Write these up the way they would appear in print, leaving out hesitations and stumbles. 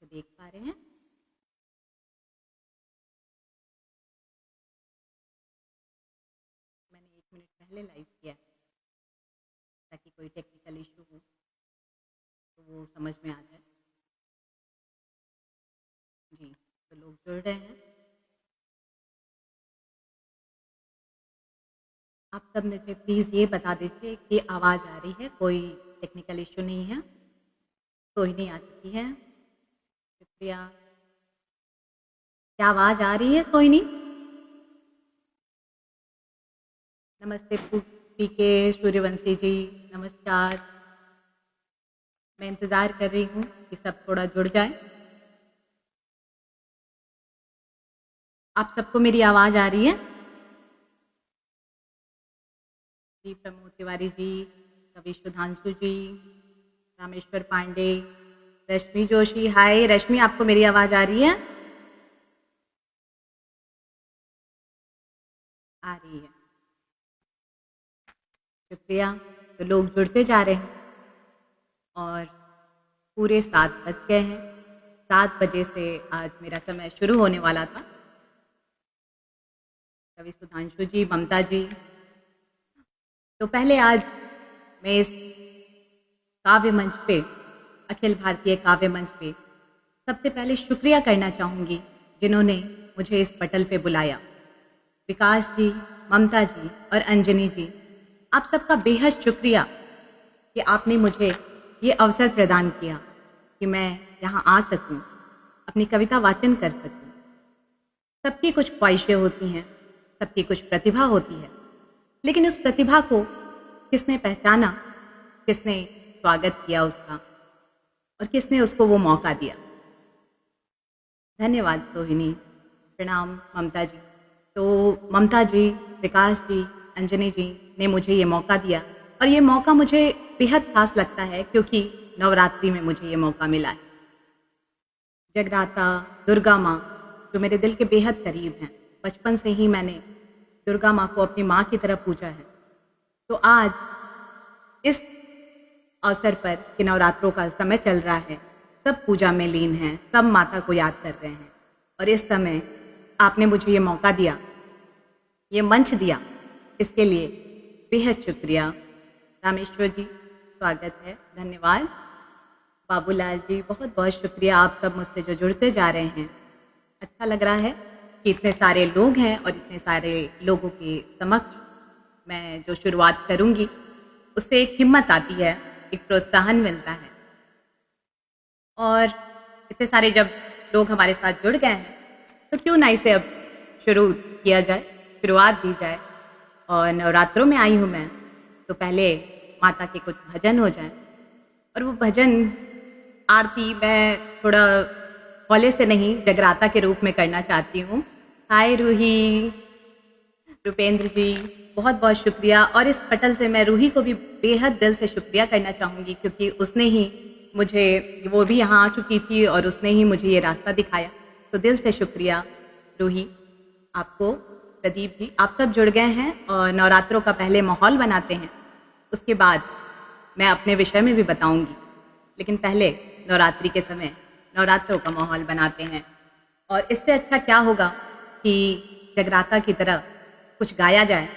को देख पा रहे हैं। मैंने 1 मिनट पहले लाइव किया ताकि कोई टेक्निकल इशू हो तो वो समझ में आ जाए। जी, तो लोग जुड़ रहे हैं। आप सब मुझे प्लीज़ ये बता दीजिए कि आवाज़ आ रही है, कोई टेक्निकल इशू नहीं है। सोहिनी आ चुकी है, शुक्रिया। क्या आवाज़ आ रही है सोहिनी? नमस्ते पीके सूर्यवंशी जी, नमस्कार। मैं इंतज़ार कर रही हूँ कि सब थोड़ा जुड़ जाए। आप सबको मेरी आवाज़ आ रही है? जी, प्रमोद तिवारी जी, कवि सुधांशु जी, रामेश्वर पांडे, रश्मि जोशी। हाय रश्मि, आपको मेरी आवाज़ आ रही है? आ रही है, शुक्रिया। तो लोग जुड़ते जा रहे हैं और पूरे 7 बज गए हैं। 7 बजे से आज मेरा समय शुरू होने वाला था। कवि सुधांशु जी, ममता जी, तो पहले आज मैं इस काव्य मंच पे, अखिल भारतीय काव्य मंच पे सबसे पहले शुक्रिया करना चाहूँगी जिन्होंने मुझे इस पटल पे बुलाया। विकास जी, ममता जी और अंजनी जी, आप सबका बेहद शुक्रिया कि आपने मुझे ये अवसर प्रदान किया कि मैं यहाँ आ सकूँ, अपनी कविता वाचन कर सकूँ। सबकी कुछ ख्वाहिशें होती हैं, सबकी कुछ प्रतिभा होती है, लेकिन उस प्रतिभा को किसने पहचाना, किसने स्वागत किया उसका और किसने उसको वो मौका दिया। धन्यवाद सोहिनी, प्रणाम ममता जी। तो ममता जी, विकास जी, अंजनी जी ने मुझे ये मौका दिया और ये मौका मुझे बेहद खास लगता है क्योंकि नवरात्रि में मुझे ये मौका मिला है। जगराता, दुर्गा माँ जो मेरे दिल के बेहद करीब हैं, बचपन से ही मैंने दुर्गा माँ को अपनी माँ की तरह पूजा है। तो आज इस अवसर पर कि नवरात्रों का समय चल रहा है, सब पूजा में लीन हैं, सब माता को याद कर रहे हैं और इस समय आपने मुझे ये मौका दिया, ये मंच दिया, इसके लिए बेहद शुक्रिया। रामेश्वर जी, स्वागत है, धन्यवाद। बाबूलाल जी, बहुत बहुत शुक्रिया, आप सब मुझसे जो जुड़ते जा रहे हैं। अच्छा लग रहा है कि इतने सारे लोग हैं और इतने सारे लोगों के समक्ष मैं जो शुरुआत करूंगी उससे एक हिम्मत आती है, एक प्रोत्साहन मिलता है। और इतने सारे जब लोग हमारे साथ जुड़ गए हैं तो क्यों ना इसे अब शुरू किया जाए, शुरुआत दी जाए। और नवरात्रों में आई हूँ मैं, तो पहले माता के कुछ भजन हो जाए और वो भजन आरती मैं थोड़ा हौले से नहीं, जगराता के रूप में करना चाहती हूँ। हाय रूही, रुपेंद्र जी, बहुत बहुत शुक्रिया। और इस पटल से मैं रूही को भी बेहद दिल से शुक्रिया करना चाहूँगी क्योंकि उसने ही मुझे, वो भी यहाँ आ चुकी थी और उसने ही मुझे ये रास्ता दिखाया। तो दिल से शुक्रिया रूही, आपको, प्रदीप जी, आप सब जुड़ गए हैं और नवरात्रों का पहले माहौल बनाते हैं, उसके बाद मैं अपने विषय में भी बताऊंगी, लेकिन पहले नवरात्रि के समय नवरात्रों का माहौल बनाते हैं। और इससे अच्छा क्या होगा कि जगराता की तरह कुछ गाया जाए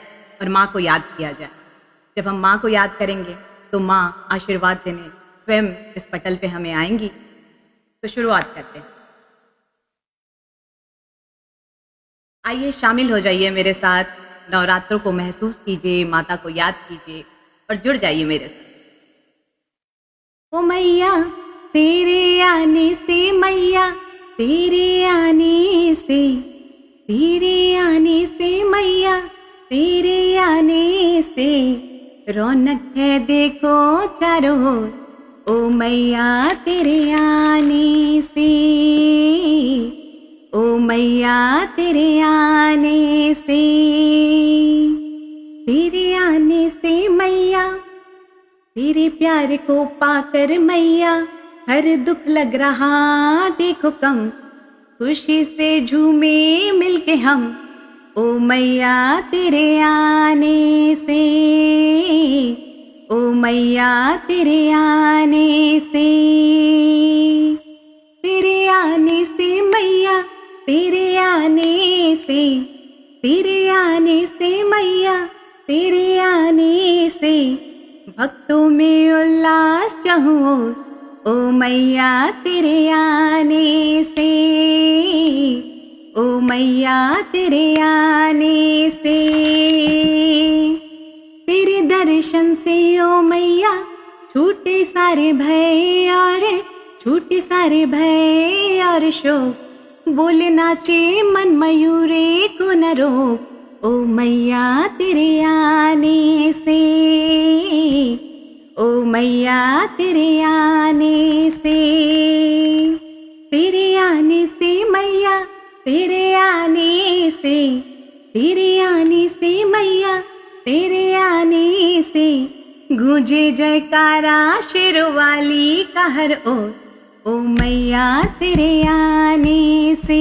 और माँ को याद किया जाए। जब हम माँ को याद करेंगे तो माँ आशीर्वाद देने स्वयं इस पटल पे हमें आएंगी। तो शुरुआत करते हैं। आइए शामिल हो जाइए मेरे साथ, नवरात्रों को महसूस कीजिए, माता को याद कीजिए और जुड़ जाइए मेरे साथ। ओ मैया तेरे आने से, मैया तेरे आने से, तेरे आने से, मैया तेरे आने से रौनक है देखो चारों ओर। ओ मैया तेरे आने से, ओ मैया तेरे आने से, तेरे आने से मैया, तेरे प्यार को पाकर मैया हर दुख लग रहा देखो कम, खुशी से झूमे मिलके हम। ओ मैया तेरे आने से, ओ मैया तेरे आने से, तेरे तेरे आने से मैया, तेरे आने से भक्तों में उल्लास चाहूं, ओ मैया तेरे आने से, ओ मैया तेरे आने से। तेरे दर्शन से ओ मैया छूटे सारे भय और, छूटे सारे भय और शोक, बोल नाचे मन मयूरे को न रोक, ओ मैया तेरे आने से, ओ मैया तेरे आने से। तेरे आने से मैया, तेरे आने से, तेरे आने से मैया, तेरे आने से गूंजे जयकारा शेरवाली का हर ओर, ओ मैया तेरे आने से।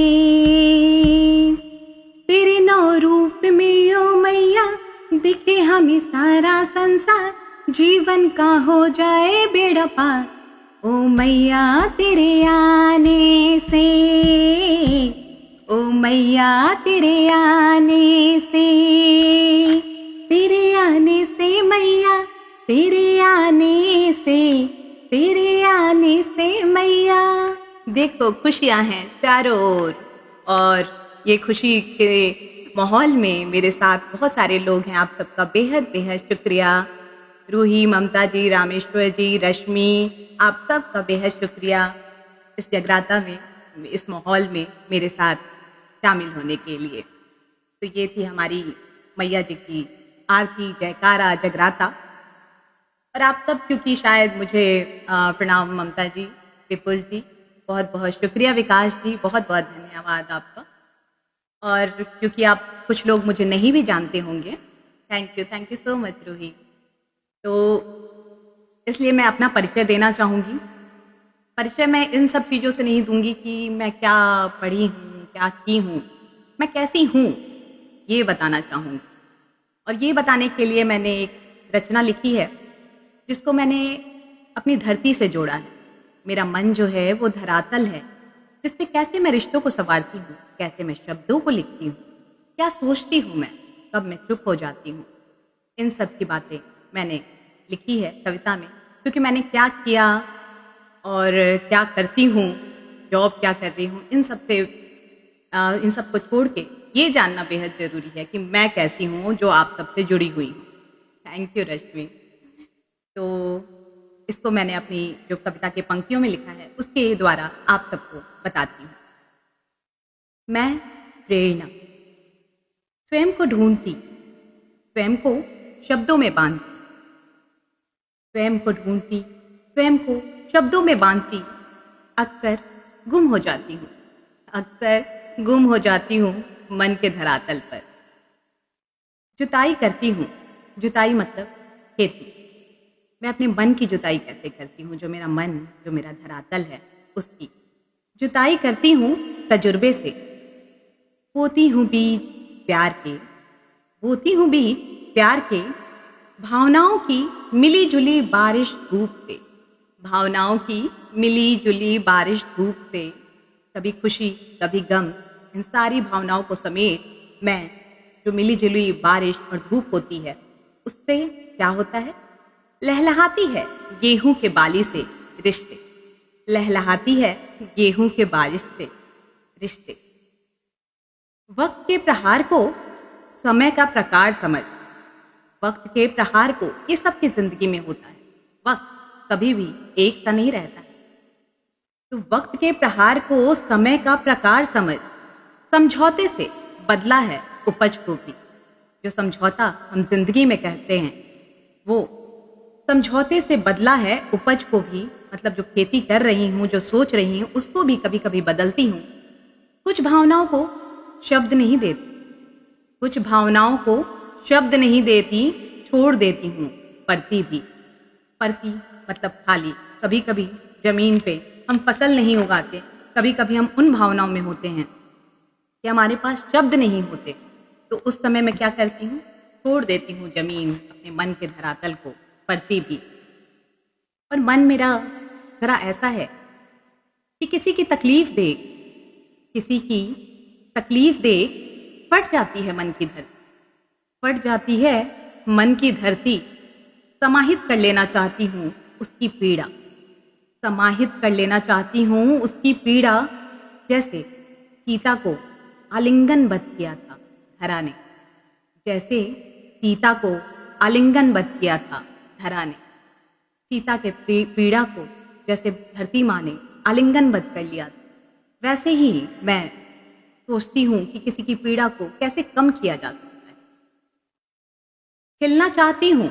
तेरे नौ रूप में ओ मैया दिखे हमें सारा संसार, जीवन का हो जाए बेड़ा पार, ओ मैया तेरे आने से, ओ मैया तेरे आने से। तेरे आने से मैया, तेरे आने से, तेरे आने से मैया। देखो खुशियां हैं चारों ओर, और ये खुशी के माहौल में मेरे साथ बहुत सारे लोग हैं। आप सबका बेहद बेहद शुक्रिया। रूही, ममता जी, रामेश्वर जी, रश्मि, आप सबका बेहद शुक्रिया इस जगराता में, इस माहौल में मेरे साथ शामिल होने के लिए। तो ये थी हमारी मैया जी की आरती, जयकारा, जगराता। और आप सब, क्योंकि शायद मुझे प्रणाम ममता जी, विपुल जी, बहुत बहुत शुक्रिया, विकास जी, बहुत बहुत धन्यवाद आपका। और क्योंकि आप कुछ लोग मुझे नहीं भी जानते होंगे, thank you so much Ruhi. तो इसलिए मैं अपना परिचय देना चाहूँगी। परिचय मैं इन सब चीज़ों से नहीं दूंगी कि मैं क्या पढ़ी हूँ, क्या की हूँ, मैं कैसी हूँ, ये बताना चाहूँगी। और ये बताने के लिए मैंने एक रचना लिखी है जिसको मैंने अपनी धरती से जोड़ा है। मेरा मन जो है वो धरातल है, जिस पे कैसे मैं रिश्तों को संवारती हूँ, कैसे मैं शब्दों को लिखती हूँ, क्या सोचती हूँ मैं, कब मैं चुप हो जाती हूँ। इन सब की बातें मैंने लिखी है कविता में, क्योंकि मैंने क्या किया और क्या करती हूँ, जॉब क्या कर रही हूँ, इन सब को छोड़ के ये जानना बेहद ज़रूरी है कि मैं कैसी हूँ, जो आप सबसे जुड़ी हुई हूँ। थैंक यू रश्मि। तो इसको मैंने अपनी जो कविता के पंक्तियों में लिखा है उसके द्वारा आप सबको बताती हूँ। मैं प्रेरणा स्वयं को ढूंढती, स्वयं को शब्दों में बांधती, स्वयं को ढूंढती, स्वयं को शब्दों में बांधती, अक्सर गुम हो जाती हूँ, अक्सर गुम हो जाती हूँ मन के धरातल पर। जुताई करती हूँ, जुताई मतलब खेती। मैं अपने मन की जुताई कैसे करती हूँ, जो मेरा मन, जो मेरा धरातल है, उसकी जुताई करती हूँ तजुर्बे से। बोती हूँ बीज प्यार के, बोती हूँ बीज प्यार के, भावनाओं की मिली जुली बारिश धूप से, भावनाओं की मिली जुली बारिश धूप से। कभी खुशी कभी गम, इन सारी भावनाओं को समेट मैं, जो मिली जुली बारिश और धूप होती है, उससे क्या होता है, लहलहाती है गेहूं के बाली से रिश्ते, लहलहाती है गेहूं के बारिश से रिश्ते। वक्त के प्रहार को समय का प्रकार समझ, वक्त के प्रहार को, ये सबकी जिंदगी में होता है, वक्त कभी भी एक सा नहीं रहता है। तो वक्त के प्रहार को समय का प्रकार समझ, समझौते से बदला है उपज को भी। जो समझौता हम जिंदगी में कहते हैं, वो समझौते से बदला है उपज को भी। मतलब जो खेती कर रही हूँ, जो सोच रही हूँ, उसको भी कभी कभी बदलती हूँ। कुछ भावनाओं को शब्द नहीं देती, कुछ भावनाओं को शब्द नहीं देती, छोड़ देती हूँ परती भी। परती मतलब खाली। कभी कभी जमीन पे हम फसल नहीं उगाते, कभी कभी हम उन भावनाओं में होते हैं कि हमारे पास शब्द नहीं होते, तो उस समय मैं क्या करती हूँ, छोड़ देती हूँ जमीन, अपने मन के धरातल को, परती भी। और मन मेरा जरा ऐसा है कि किसी की तकलीफ देख, किसी की तकलीफ देख फट जाती है मन की धरती, फट जाती है मन की धरती, समाहित कर लेना चाहती हूँ उसकी पीड़ा, समाहित कर लेना चाहती हूँ उसकी पीड़ा। जैसे सीता को आलिंगनबद्ध किया था धरा ने, जैसे सीता को आलिंगनबद्ध किया था धरा ने, सीता के पीड़ा को जैसे धरती माँ ने आलिंगनबद्ध कर लिया था, वैसे ही मैं सोचती हूँ कि किसी की पीड़ा को कैसे कम किया जा सकता है। खिलना चाहती हूँ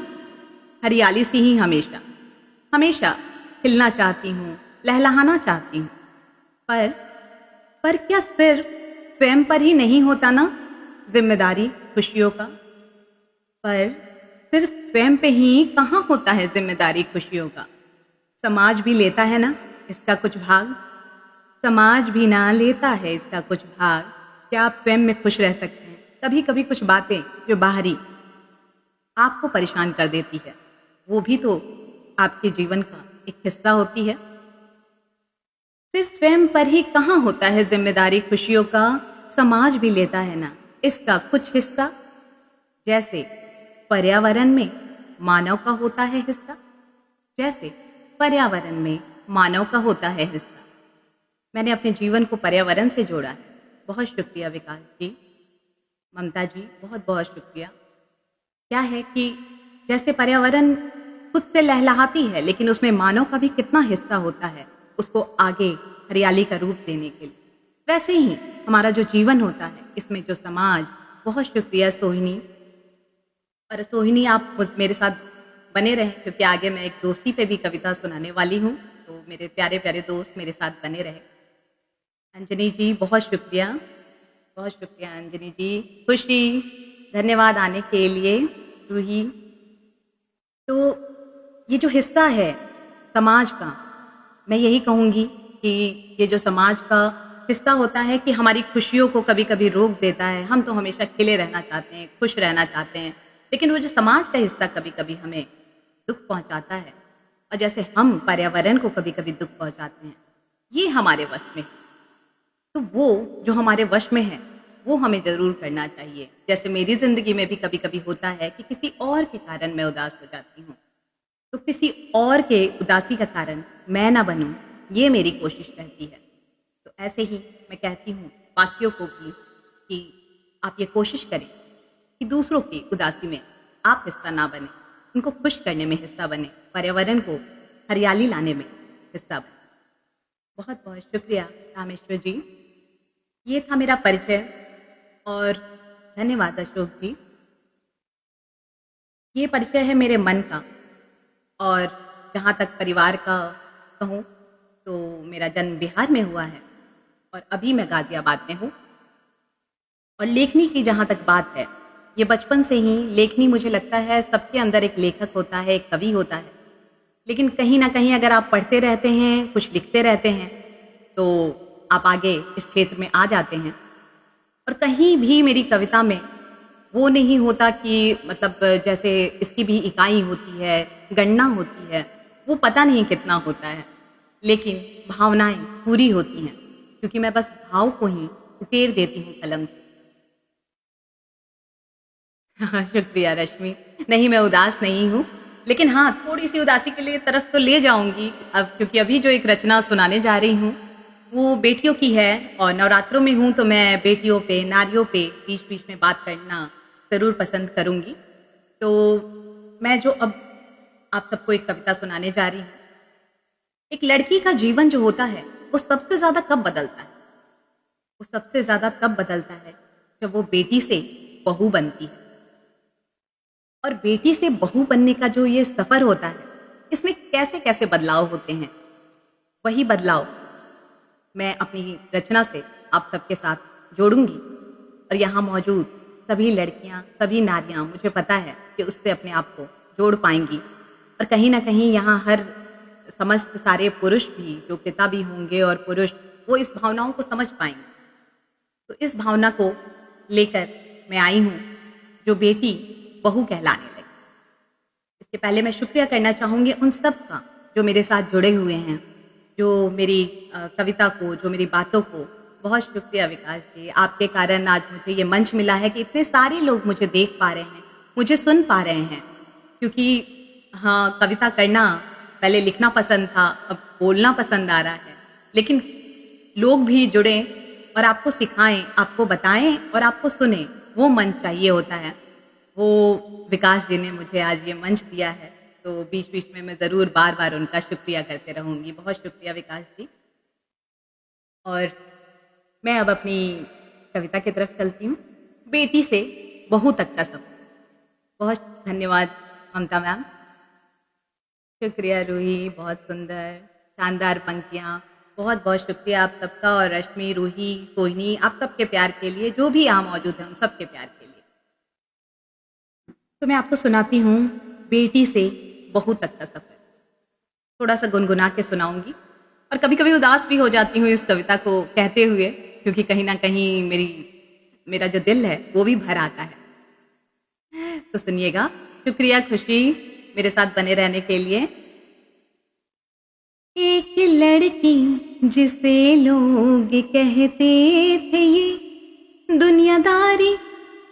हरियाली सी ही हमेशा, हमेशा खिलना चाहती हूँ, लहलहाना चाहती हूँ, पर क्या सिर्फ स्वयं पर ही नहीं होता ना जिम्मेदारी खुशियों का? पर सिर्फ स्वयं पे ही कहाँ होता है जिम्मेदारी खुशियों का? समाज भी लेता है ना इसका कुछ भाग, समाज भी ना लेता है इसका कुछ भाग। क्या आप स्वयं में खुश रह सकते हैं? कभी कभी कुछ बातें जो बाहरी आपको परेशान कर देती है, वो भी तो आपके जीवन का एक हिस्सा होती है। सिर्फ स्वयं पर ही कहाँ होता है जिम्मेदारी खुशियों का? समाज भी लेता है ना इसका कुछ हिस्सा। जैसे पर्यावरण में मानव का होता है हिस्सा, जैसे पर्यावरण में मानव का होता है हिस्सा। मैंने अपने जीवन को पर्यावरण से जोड़ा है। बहुत शुक्रिया विकास जी, ममता जी, बहुत बहुत शुक्रिया। क्या है कि जैसे पर्यावरण खुद से लहलहाती है, लेकिन उसमें मानव का भी कितना हिस्सा होता है उसको आगे हरियाली का रूप देने के लिए, वैसे ही हमारा जो जीवन होता है इसमें जो समाज। बहुत शुक्रिया सोहिनी। और सोहिनी आप मेरे साथ बने रहें, क्योंकि आगे मैं एक दोस्ती पे भी कविता सुनाने वाली हूँ, तो मेरे प्यारे प्यारे दोस्त मेरे साथ बने रहे। अंजनी जी बहुत शुक्रिया, बहुत शुक्रिया अंजनी जी। खुशी, धन्यवाद आने के लिए। रूही, तो ये जो हिस्सा है समाज का, मैं यही कहूँगी कि ये जो समाज का हिस्सा होता है कि हमारी खुशियों को कभी कभी रोक देता है। हम तो हमेशा खिले रहना चाहते हैं, खुश रहना चाहते हैं, लेकिन वो जो समाज का हिस्सा कभी कभी हमें दुख पहुंचाता है, और जैसे हम पर्यावरण को कभी कभी दुख पहुंचाते हैं, ये हमारे वश में है। तो वो जो हमारे वश में है वो हमें जरूर करना चाहिए। जैसे मेरी जिंदगी में भी कभी कभी होता है कि किसी और के कारण मैं उदास हो जाती हूँ, तो किसी और के उदासी का कारण मैं ना बनूं, ये मेरी कोशिश रहती है। तो ऐसे ही मैं कहती हूँ बाकियों को भी कि आप ये कोशिश करें कि दूसरों की उदासी में आप हिस्सा ना बने, उनको खुश करने में हिस्सा बने, पर्यावरण को हरियाली लाने में हिस्सा बने। बहुत बहुत शुक्रिया रामेश्वर जी। ये था मेरा परिचय, और धन्यवाद अशोक जी। ये परिचय है मेरे मन का, और जहाँ तक परिवार का कहूँ तो मेरा जन्म बिहार में हुआ है और अभी मैं गाजियाबाद में हूँ। और लेखनी की जहाँ तक बात है, ये बचपन से ही लेखनी, मुझे लगता है सबके अंदर एक लेखक होता है, एक कवि होता है, लेकिन कहीं ना कहीं अगर आप पढ़ते रहते हैं, कुछ लिखते रहते हैं, तो आप आगे इस क्षेत्र में आ जाते हैं। और कहीं भी मेरी कविता में वो नहीं होता कि मतलब जैसे इसकी भी इकाई होती है, गणना होती है, वो पता नहीं कितना होता है, लेकिन भावनाएं पूरी होती हैं, क्योंकि मैं बस भाव को ही उकेर देती हूँ कलम से। शुक्रिया रश्मि। नहीं, मैं उदास नहीं हूँ, लेकिन हाँ, थोड़ी सी उदासी के लिए तरफ तो ले जाऊंगी अब, क्योंकि अभी जो एक रचना सुनाने जा रही हूँ वो बेटियों की है, और नवरात्रों में हूँ तो मैं बेटियों पे, नारियों पे बीच बीच में बात करना ज़रूर पसंद करूँगी। तो मैं जो अब आप सबको एक कविता सुनाने जा रही हूँ। एक लड़की का जीवन जो होता है वो सबसे ज़्यादा कब बदलता है? वो सबसे ज़्यादा तब बदलता है जब वो बेटी से बहू बनती है। और बेटी से बहू बनने का जो ये सफ़र होता है, इसमें कैसे कैसे बदलाव होते हैं, वही बदलाव मैं अपनी रचना से आप सबके साथ जोड़ूंगी। और यहाँ मौजूद सभी लड़कियाँ, सभी नारियाँ, मुझे पता है कि उससे अपने आप को जोड़ पाएंगी। और कहीं ना कहीं यहाँ हर समस्त सारे पुरुष भी, जो पिता भी होंगे और पुरुष, वो इस भावनाओं को समझ पाएंगे। तो इस भावना को लेकर मैं आई हूँ जो बेटी बहू कहलाने लगी। इसके पहले मैं शुक्रिया करना चाहूँगी उन सब का जो मेरे साथ जुड़े हुए हैं, जो मेरी कविता को, जो मेरी बातों को बहुत शुक्रिया विकास जी। आपके कारण आज मुझे ये मंच मिला है कि इतने सारे लोग मुझे देख पा रहे हैं, मुझे सुन पा रहे हैं। क्योंकि हाँ, कविता करना पहले लिखना पसंद था, अब बोलना पसंद आ रहा है। लेकिन लोग भी जुड़ें और आपको सिखाएं, आपको बताएं और आपको सुने, वो मंच चाहिए होता है। वो विकास जी ने मुझे आज ये मंच दिया है, तो बीच बीच में मैं ज़रूर बार बार उनका शुक्रिया करते रहूँगी। बहुत शुक्रिया विकास जी। और मैं अब अपनी कविता की तरफ चलती हूँ। बेटी से बहू तक का सफ़र। बहुत धन्यवाद ममता मैम। शुक्रिया रूही, बहुत सुंदर शानदार पंक्तियाँ। बहुत बहुत शुक्रिया आप सबका, और रश्मि, रूही, सोहिनी, आप सबके प्यार के लिए, जो भी यहाँ मौजूद हैं उन सबके प्यार के लिए। तो मैं आपको सुनाती हूँ बेटी से बहू तक का सफ़र। थोड़ा सा गुनगुना के सुनाऊंगी और कभी कभी उदास भी हो जाती हूँ इस कविता को कहते हुए, क्योंकि कहीं ना कहीं मेरा जो दिल है वो भी भर आता है। तो सुनिएगा। शुक्रिया खुशी, मेरे साथ बने रहने के लिए। एक लड़की जिसे लोग कहते थे ये दुनियादारी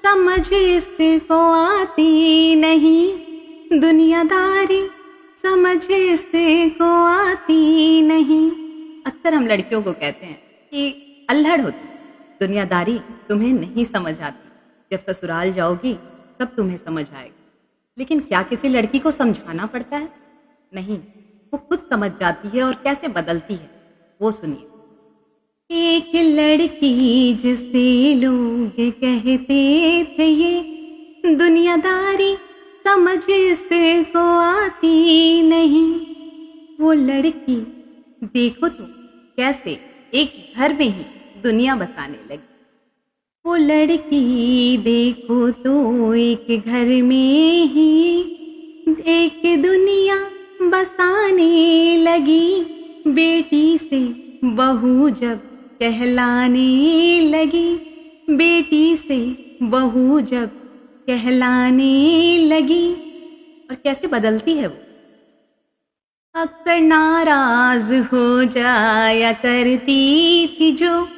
समझ इसको आती नहीं, दुनियादारी समझ इसको आती नहीं। अक्सर हम लड़कियों को कहते हैं कि अल्हड़ होती, दुनियादारी तुम्हें नहीं समझ आती, जब ससुराल जाओगी तब तुम्हें समझ आएगी। लेकिन क्या किसी लड़की को समझाना पड़ता है? नहीं, वो खुद समझ जाती है। और कैसे बदलती है वो सुनिए। एक लड़की जिसे लोग कहते थे ये दुनियादारी समझ इसको आती नहीं, वो लड़की देखो तो कैसे एक घर में ही दुनिया बसाने लगी। वो लड़की देखो तो एक घर में ही एक दुनिया बसाने लगी। बेटी से बहू जब कहलाने लगी, बेटी से बहू जब कहलाने लगी। और कैसे बदलती है वो। अक्सर नाराज हो जाया करती थी जो,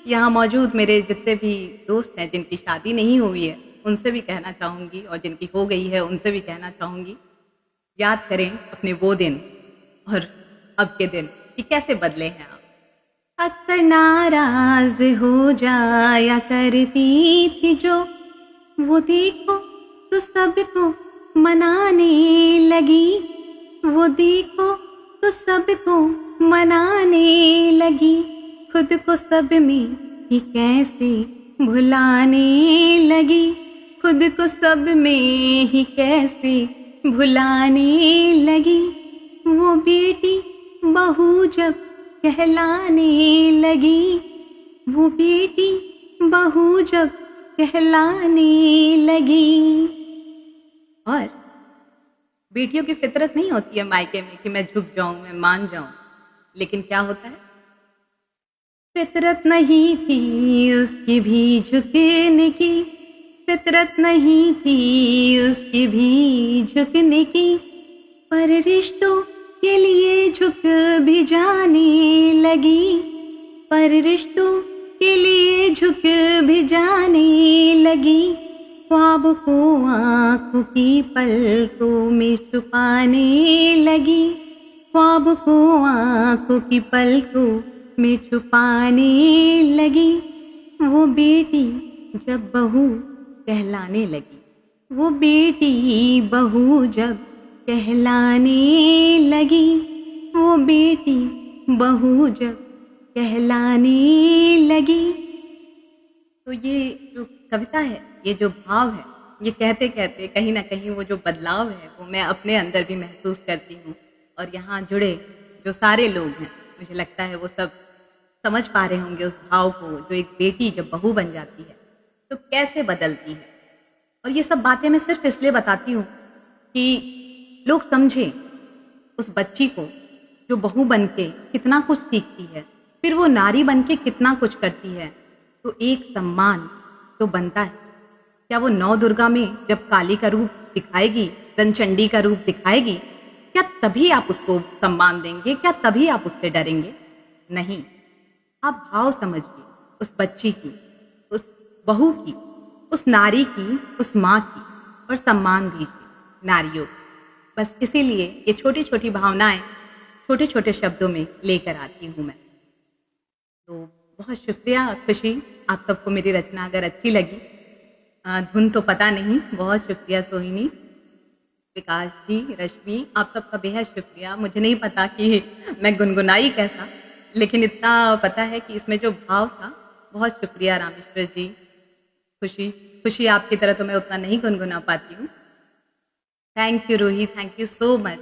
यहाँ मौजूद मेरे जितने भी दोस्त हैं जिनकी शादी नहीं हुई है उनसे भी कहना चाहूँगी, और जिनकी हो गई है उनसे भी कहना चाहूँगी, याद करें अपने वो दिन और अब के दिन कि कैसे बदले हैं आप। अक्सर नाराज हो जाया करती थी जो, वो देखो तो सबको मनाने लगी, वो देखो तो सबको मनाने लगी। खुद को सब में ही कैसे भुलाने लगी, खुद को सब में ही कैसे भुलाने लगी। वो बेटी बहू जब कहलाने लगी, वो बेटी बहू जब कहलाने लगी। और बेटियों की फितरत नहीं होती है मायके में कि मैं झुक जाऊं, मैं मान जाऊं। लेकिन क्या होता है, फितरत नहीं थी उसकी भी झुकने की, फितरत नहीं थी उसकी भी झुकने की। पर रिश्तों के लिए झुक भी जाने लगी, पर रिश्तों के लिए झुक भी जाने लगी। ख्वाब को आँखों की पलकों में छुपाने लगी, ख्वाब को आँखों की पलकों में छुपाने लगी। वो बेटी जब बहू कहलाने लगी, वो बेटी बहू जब कहलाने लगी, वो बेटी बहू जब कहलाने लगी। तो ये जो कविता है, ये जो भाव है, ये कहते कहते कहीं ना कहीं वो जो बदलाव है वो मैं अपने अंदर भी महसूस करती हूँ। और यहाँ जुड़े जो सारे लोग हैं, मुझे लगता है वो सब समझ पा रहे होंगे उस भाव को, जो एक बेटी जब बहू बन जाती है तो कैसे बदलती है। और ये सब बातें मैं सिर्फ इसलिए बताती हूँ कि लोग समझें उस बच्ची को जो बहू बन के कितना कुछ सीखती है, फिर वो नारी बन के कितना कुछ करती है। तो एक सम्मान तो बनता है। क्या वो नौ दुर्गा में जब काली का रूप दिखाएगी, रंचंडी का रूप दिखाएगी, क्या तभी आप उसको सम्मान देंगे? क्या तभी आप उससे डरेंगे? नहीं, आप भाव समझिए, उस बच्ची की, उस बहू की, उस नारी की, उस माँ की, और सम्मान दीजिए नारियों को। बस इसीलिए ये छोटी छोटी भावनाएं छोटे छोटे शब्दों में लेकर आती हूँ मैं। तो बहुत शुक्रिया खुशी, आप सबको मेरी रचना अगर अच्छी लगी, धुन तो पता नहीं, बहुत शुक्रिया सोहिनी, विकास जी, रश्मि, आप सबका बेहद शुक्रिया। मुझे नहीं पता कि मैं गुनगुनाई कैसा, लेकिन इतना पता है कि इसमें जो भाव था, बहुत शुक्रिया रामेश्वर जी, खुशी खुशी आपकी तरह तो मैं उतना नहीं गुनगुना पाती हूँ। Thank you Ruhi, thank you so much,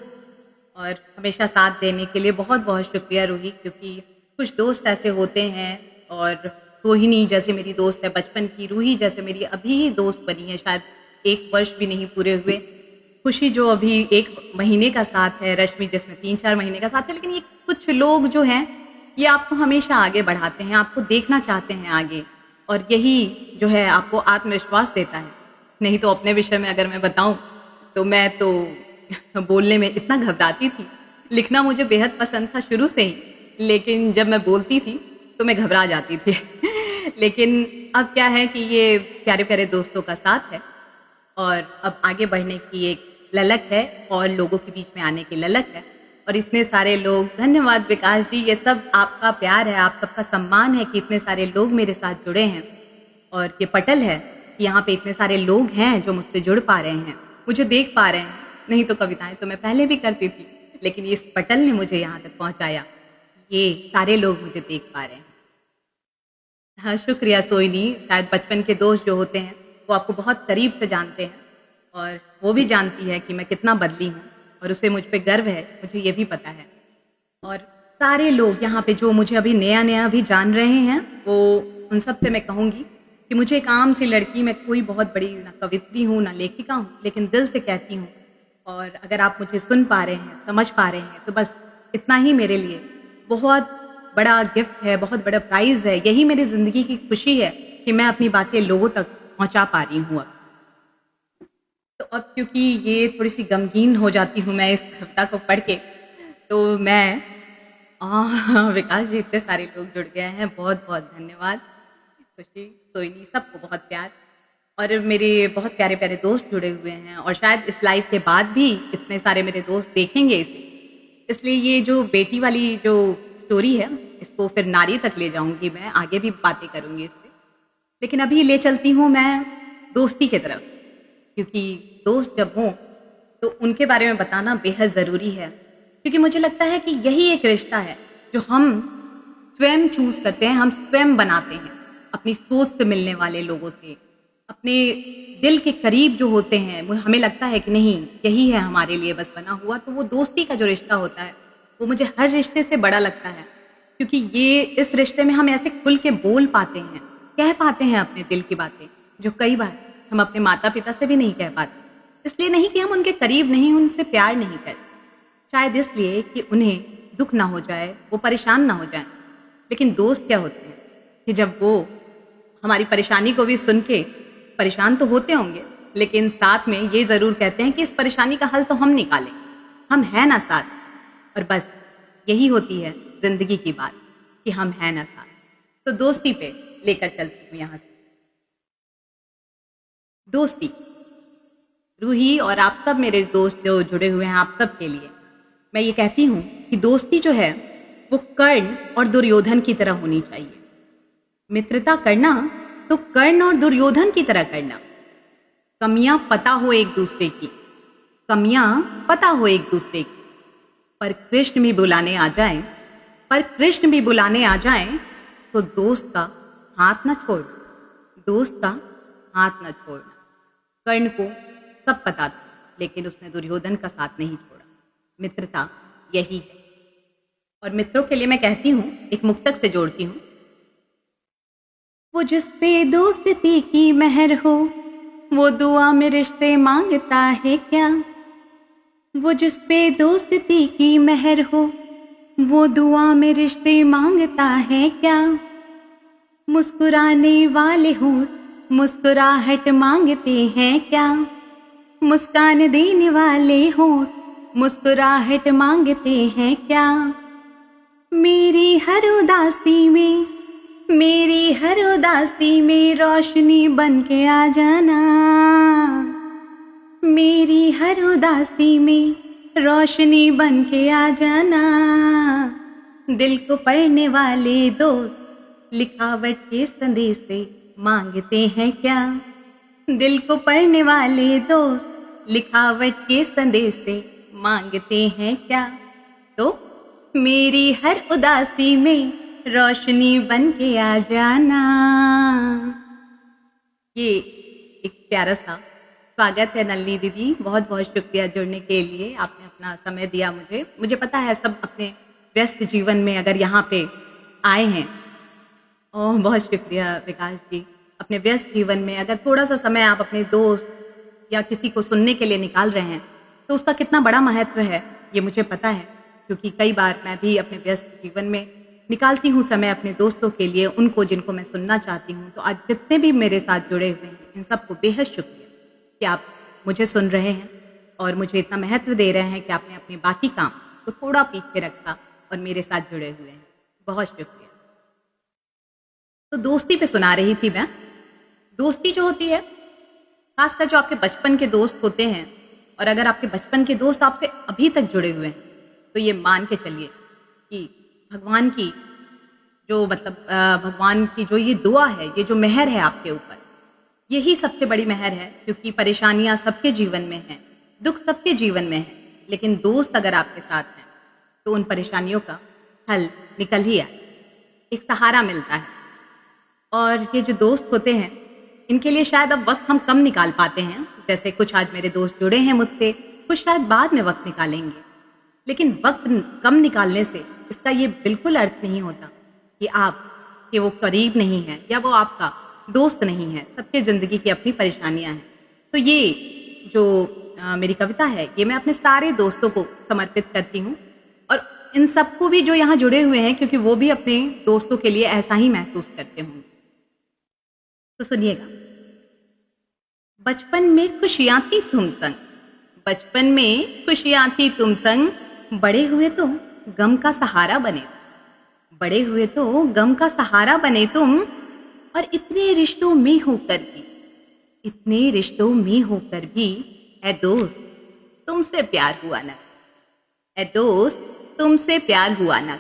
और हमेशा साथ देने के लिए बहुत बहुत शुक्रिया रूही, क्योंकि कुछ दोस्त ऐसे होते हैं, और सोहिनी जैसे मेरी दोस्त है बचपन की, रूही जैसे मेरी अभी दोस्त बनी है, शायद 1 वर्ष भी नहीं पूरे हुए, खुशी जो अभी 1 महीने का साथ है, रश्मि जिसमें 3-4 महीने का साथ है। लेकिन ये कुछ लोग जो हैं, ये आपको हमेशा आगे बढ़ाते हैं, आपको देखना चाहते हैं आगे, और यही जो है आपको आत्मविश्वास देता है। नहीं तो अपने विषय में अगर मैं बताऊं तो मैं तो बोलने में इतना घबराती थी, लिखना मुझे बेहद पसंद था शुरू से ही, लेकिन जब मैं बोलती थी तो मैं घबरा जाती थी लेकिन अब क्या है कि ये प्यारे प्यारे दोस्तों का साथ है, और अब आगे बढ़ने की एक ललक है, और लोगों के बीच में आने की ललक है, और इतने सारे लोग, धन्यवाद विकास जी, ये सब आपका प्यार है, आप सबका सम्मान है कि इतने सारे लोग मेरे साथ जुड़े हैं, और ये पटल है कि यहाँ पे इतने सारे लोग हैं जो मुझसे जुड़ पा रहे हैं, मुझे देख पा रहे हैं। नहीं तो कविताएं तो मैं पहले भी करती थी, लेकिन इस पटल ने मुझे यहाँ तक पहुँचाया, ये सारे लोग मुझे देख पा रहे हैं। हाँ, शुक्रिया सोहिनी, शायद बचपन के दोस्त जो होते हैं वो आपको बहुत करीब से जानते हैं, और वो भी जानती है कि मैं कितना बदली हूँ, और उसे मुझ पे गर्व है, मुझे ये भी पता है। और सारे लोग यहाँ पे जो मुझे अभी नया नया भी जान रहे हैं, वो उन सब से मैं कहूँगी कि मुझे एक आम सी लड़की, मैं कोई बहुत बड़ी ना कवित्री हूँ ना लेखिका हूँ, लेकिन दिल से कहती हूँ, और अगर आप मुझे सुन पा रहे हैं, समझ पा रहे हैं, तो बस इतना ही मेरे लिए बहुत बड़ा गिफ्ट है, बहुत बड़ा प्राइज़ है। यही मेरी ज़िंदगी की खुशी है कि मैं अपनी बातें लोगों तक पहुँचा पा रही हूँ अब। तो अब क्योंकि ये थोड़ी सी गमगीन हो जाती हूँ मैं इस कविता को पढ़ के, तो मैं विकास जी, इतने सारे लोग जुड़ गए हैं, बहुत बहुत धन्यवाद। खुशी, सोहिनी, सबको बहुत प्यार, और मेरे बहुत प्यारे प्यारे दोस्त जुड़े हुए हैं, और शायद इस लाइव के बाद भी इतने सारे मेरे दोस्त देखेंगे इसे, इसलिए ये जो बेटी वाली जो स्टोरी है, इसको फिर नारी तक ले जाऊंगी मैं, आगे भी बातें करूंगी इस पर, लेकिन अभी ले चलती हूँ मैं दोस्ती की तरफ, क्योंकि दोस्त जब हों तो उनके बारे में बताना बेहद ज़रूरी है, क्योंकि मुझे लगता है कि यही एक रिश्ता है जो हम स्वयं चूज करते हैं, हम स्वयं बनाते हैं अपनी सोच से मिलने वाले लोगों से, अपने दिल के करीब जो होते हैं, वो हमें लगता है कि नहीं यही है हमारे लिए बस बना हुआ। तो वो दोस्ती का जो रिश्ता होता है वो मुझे हर रिश्ते से बड़ा लगता है, क्योंकि ये इस रिश्ते में हम ऐसे खुल के बोल पाते हैं, कह पाते हैं अपने दिल की बातें, जो कई बार हम अपने माता पिता से भी नहीं कह पाते। इसलिए नहीं कि हम उनके करीब नहीं, उनसे प्यार नहीं करते, शायद इसलिए कि उन्हें दुख ना हो जाए, वो परेशान ना हो जाए। लेकिन दोस्त क्या होते हैं कि जब वो हमारी परेशानी को भी सुन के, परेशान तो होते होंगे लेकिन साथ में ये ज़रूर कहते हैं कि इस परेशानी का हल तो हम निकालें, हम हैं ना साथ। और बस यही होती है ज़िंदगी की बात कि हम हैं ना साथ। तो दोस्ती पे लेकर चलती हूँ यहाँ से। दोस्ती, रूही और आप सब मेरे दोस्त जो जुड़े हुए हैं, आप सब के लिए मैं ये कहती हूँ कि दोस्ती जो है वो कर्ण और दुर्योधन की तरह होनी चाहिए। मित्रता करना तो कर्ण और दुर्योधन की तरह करना। कमियां पता हो एक दूसरे की, कमियां पता हो एक दूसरे की, पर कृष्ण भी बुलाने आ जाए, पर कृष्ण भी बुलाने आ जाए तो दोस्त का हाथ न छोड़ना, दोस्त का हाथ न छोड़ना। कर्ण को सब पता था लेकिन उसने दुर्योधन का साथ नहीं छोड़ा। मित्रता यही है। और मित्रों के लिए मैं कहती हूँ, एक मुक्तक से जोड़ती हूँ। वो जिस पे दोस्ती की मेहर हो वो दुआ में रिश्ते मांगता है क्या। वो जिस पे दोस्ती की मेहर हो वो दुआ में रिश्ते मांगता है क्या। मुस्कुराने वाले होंठ मुस्कुराहट मांगते हैं क्या। मुस्कान देने वाले होंठ मुस्कुराहट मांगते हैं क्या। मेरी हर उदासी में मेरी हर उदासी में रोशनी बन के आ जाना, मेरी हर उदासी में रोशनी बन के आ जाना। दिल को पढ़ने वाले दोस्त लिखावट के संदेश से मांगते हैं क्या? दिल को पढ़ने वाले दोस्त लिखावट के संदेश से मांगते हैं क्या? तो मेरी हर उदासी में रोशनी बन के आ जाना। ये एक प्यारा सा स्वागत है नलिनी दीदी, बहुत बहुत शुक्रिया जुड़ने के लिए। आपने अपना समय दिया मुझे पता है सब अपने व्यस्त जीवन में अगर यहाँ पे आए हैं। ओह बहुत शुक्रिया विकास जी, अपने व्यस्त जीवन में अगर थोड़ा सा समय आप अपने दोस्त या किसी को सुनने के लिए निकाल रहे हैं तो उसका कितना बड़ा महत्व है ये मुझे पता है, क्योंकि कई बार मैं भी अपने व्यस्त जीवन में निकालती हूँ समय अपने दोस्तों के लिए, उनको जिनको मैं सुनना चाहती हूँ। तो आज जितने भी मेरे साथ जुड़े हुए हैं इन सबको बेहद शुक्रिया कि आप मुझे सुन रहे हैं और मुझे इतना महत्व दे रहे हैं कि आपने अपने बाकी काम को थोड़ा पीछे रखा और मेरे साथ जुड़े हुए हैं। बहुत शुक्रिया। तो दोस्ती पे सुना रही थी मैं। दोस्ती जो होती है, खासकर जो आपके बचपन के दोस्त होते हैं, और अगर आपके बचपन के दोस्त आपसे अभी तक जुड़े हुए हैं तो ये मान के चलिए कि भगवान की भगवान की जो ये दुआ है, ये जो मेहर है आपके ऊपर, यही सबसे बड़ी मेहर है। क्योंकि परेशानियां सबके जीवन में हैं, दुख सबके जीवन में है, लेकिन दोस्त अगर आपके साथ हैं तो उन परेशानियों का हल निकल ही आए, एक सहारा मिलता है। और ये जो दोस्त होते हैं इनके लिए शायद अब वक्त हम कम निकाल पाते हैं। जैसे कुछ आज मेरे दोस्त जुड़े हैं मुझसे, कुछ शायद बाद में वक्त निकालेंगे, लेकिन वक्त कम निकालने से इसका ये बिल्कुल अर्थ नहीं होता कि वो करीब नहीं है या वो आपका दोस्त नहीं है। सबके जिंदगी की अपनी परेशानियां हैं। तो ये जो मेरी कविता है ये मैं अपने सारे दोस्तों को समर्पित करती हूँ, और इन सबको भी जो यहाँ जुड़े हुए हैं, क्योंकि वो भी अपने दोस्तों के लिए ऐसा ही महसूस करते होंगे। तो सुनिएगा। बचपन में खुशियां थी तुम संग, बचपन में खुशियां थी तुम संग, बड़े हुए तो गम का सहारा बने, बड़े हुए तो गम का सहारा बने तुम। और इतने रिश्तों में होकर भी, इतने रिश्तों में होकर भी ऐ दोस्त तुमसे प्यार हुआ ना, ऐ दोस्त तुमसे प्यार हुआ ना।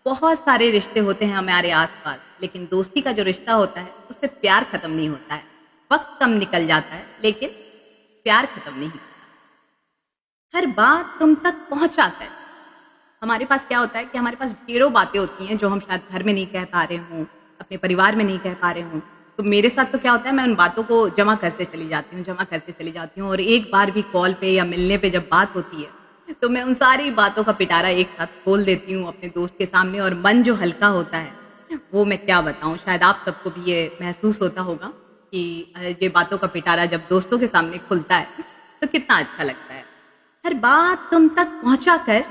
बहुत सारे रिश्ते होते हैं हमारे आसपास, लेकिन दोस्ती का जो रिश्ता होता है उससे प्यार खत्म नहीं होता है। वक्त कम निकल जाता है लेकिन प्यार खत्म नहीं होता। हर बात तुम तक पहुंचा कर, हमारे पास क्या होता है कि हमारे पास ढेरों बातें होती हैं जो हम शायद घर में नहीं कह पा रहे हों, अपने परिवार में नहीं कह पा रहे हों। तो मेरे साथ तो क्या होता है, मैं उन बातों को जमा करते चली जाती हूँ और एक बार भी कॉल पे या मिलने पे जब बात होती है तो मैं उन सारी बातों का पिटारा एक साथ खोल देती हूँ अपने दोस्त के सामने। और मन जो हल्का होता है वो मैं क्या बताऊँ, शायद आप सबको भी ये महसूस होता होगा कि ये बातों का पिटारा जब दोस्तों के सामने खुलता है तो कितना अच्छा लगता है। हर बात तुम तक पहुंचा कर,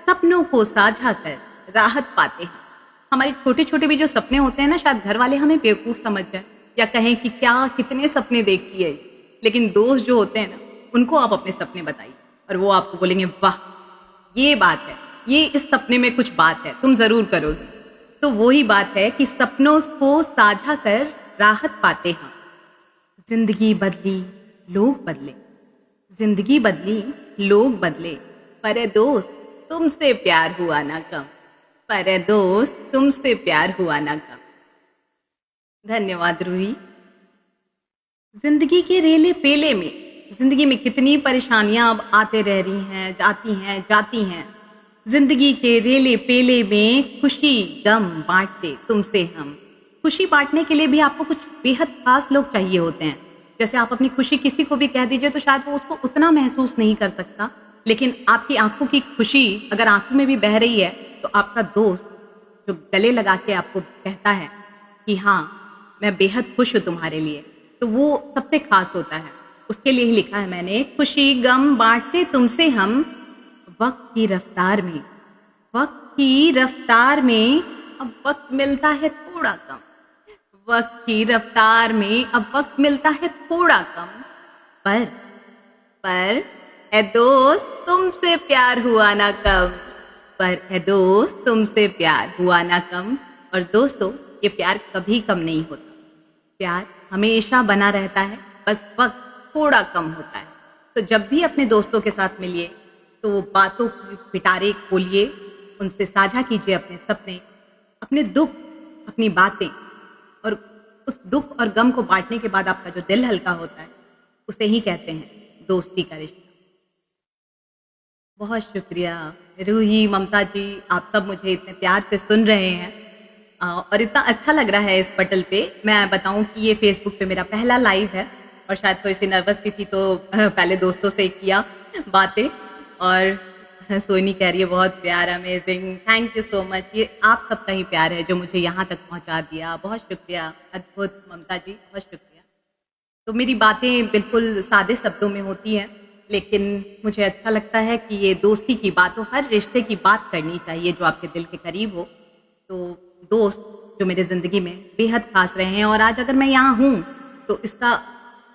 सपनों को साझा कर राहत पाते हैं। हमारे छोटे छोटे भी जो सपने होते हैं ना, शायद घर वाले हमें बेवकूफ समझ जाए या कहें कि क्या कितने सपने देखती है, लेकिन दोस्त जो होते हैं ना उनको आप अपने सपने बताइए और वो आपको बोलेंगे वाह ये बात है, ये इस सपने में कुछ बात है, तुम जरूर करोगे। तो वही बात है कि सपनों को साझा कर राहत पाते हैं। जिंदगी बदली लोग बदले, जिंदगी बदली लोग बदले, पर दोस्त तुमसे प्यार हुआ ना कम, पर दोस्त तुमसे प्यार हुआ ना कम। धन्यवाद रूही। जिंदगी के रेले पेले में, जिंदगी में कितनी परेशानियां अब आते रह रही हैं, जाती हैं। जिंदगी के रेले पेले में खुशी गम बांटते तुमसे हम। खुशी बांटने के लिए भी आपको कुछ बेहद खास लोग चाहिए होते हैं। जैसे आप अपनी खुशी किसी को भी कह दीजिए तो शायद वो उसको उतना महसूस नहीं कर सकता, लेकिन आपकी आंखों की खुशी अगर आंसू में भी बह रही है तो आपका दोस्त जो गले लगा के आपको कहता है कि हाँ मैं बेहद खुश हूं तुम्हारे लिए, तो वो सबसे खास होता है। उसके लिए ही लिखा है मैंने, खुशी गम बांटते तुमसे हम, वक्त की रफ्तार में, वक्त की रफ्तार में अब वक्त मिलता है थोड़ा कम, वक्त की रफ्तार में अब वक्त मिलता है थोड़ा कम, पर ए दोस्त तुमसे प्यार हुआ ना कम, पर ए दोस्त तुमसे प्यार हुआ ना कम। और दोस्तों ये प्यार कभी कम नहीं होता। प्यार हमेशा बना रहता है, बस वक्त थोड़ा कम होता है। तो जब भी अपने दोस्तों के साथ मिलिए तो बातों की पिटारे खोलिए, उनसे साझा कीजिए अपने सपने, अपने दुख, अपनी बातें, और उस दुख और गम को बांटने के बाद आपका जो दिल हल्का होता है उसे ही कहते हैं दोस्ती का रिश्ता। बहुत शुक्रिया रूही, ममता जी, आप सब मुझे इतने प्यार से सुन रहे हैं और इतना अच्छा लग रहा है इस पटल पे। मैं बताऊं कि ये फेसबुक पे मेरा पहला लाइव है और शायद थोड़ी सी नर्वस भी थी, तो पहले दोस्तों से किया बातें। और सोनी कह रही है बहुत प्यार, amazing, thank you so much. ये आप सबका ही प्यार है जो मुझे यहाँ तक पहुँचा दिया। बहुत शुक्रिया, अद्भुत ममता जी, बहुत शुक्रिया। तो मेरी बातें बिल्कुल सादे शब्दों में होती हैं, लेकिन मुझे अच्छा लगता है कि ये दोस्ती की बात हो, हर रिश्ते की बात करनी चाहिए जो आपके दिल के करीब हो। तो दोस्त जो मेरे ज़िंदगी में बेहद खास रहे हैं, और आज अगर मैं यहाँ हूँ तो इसका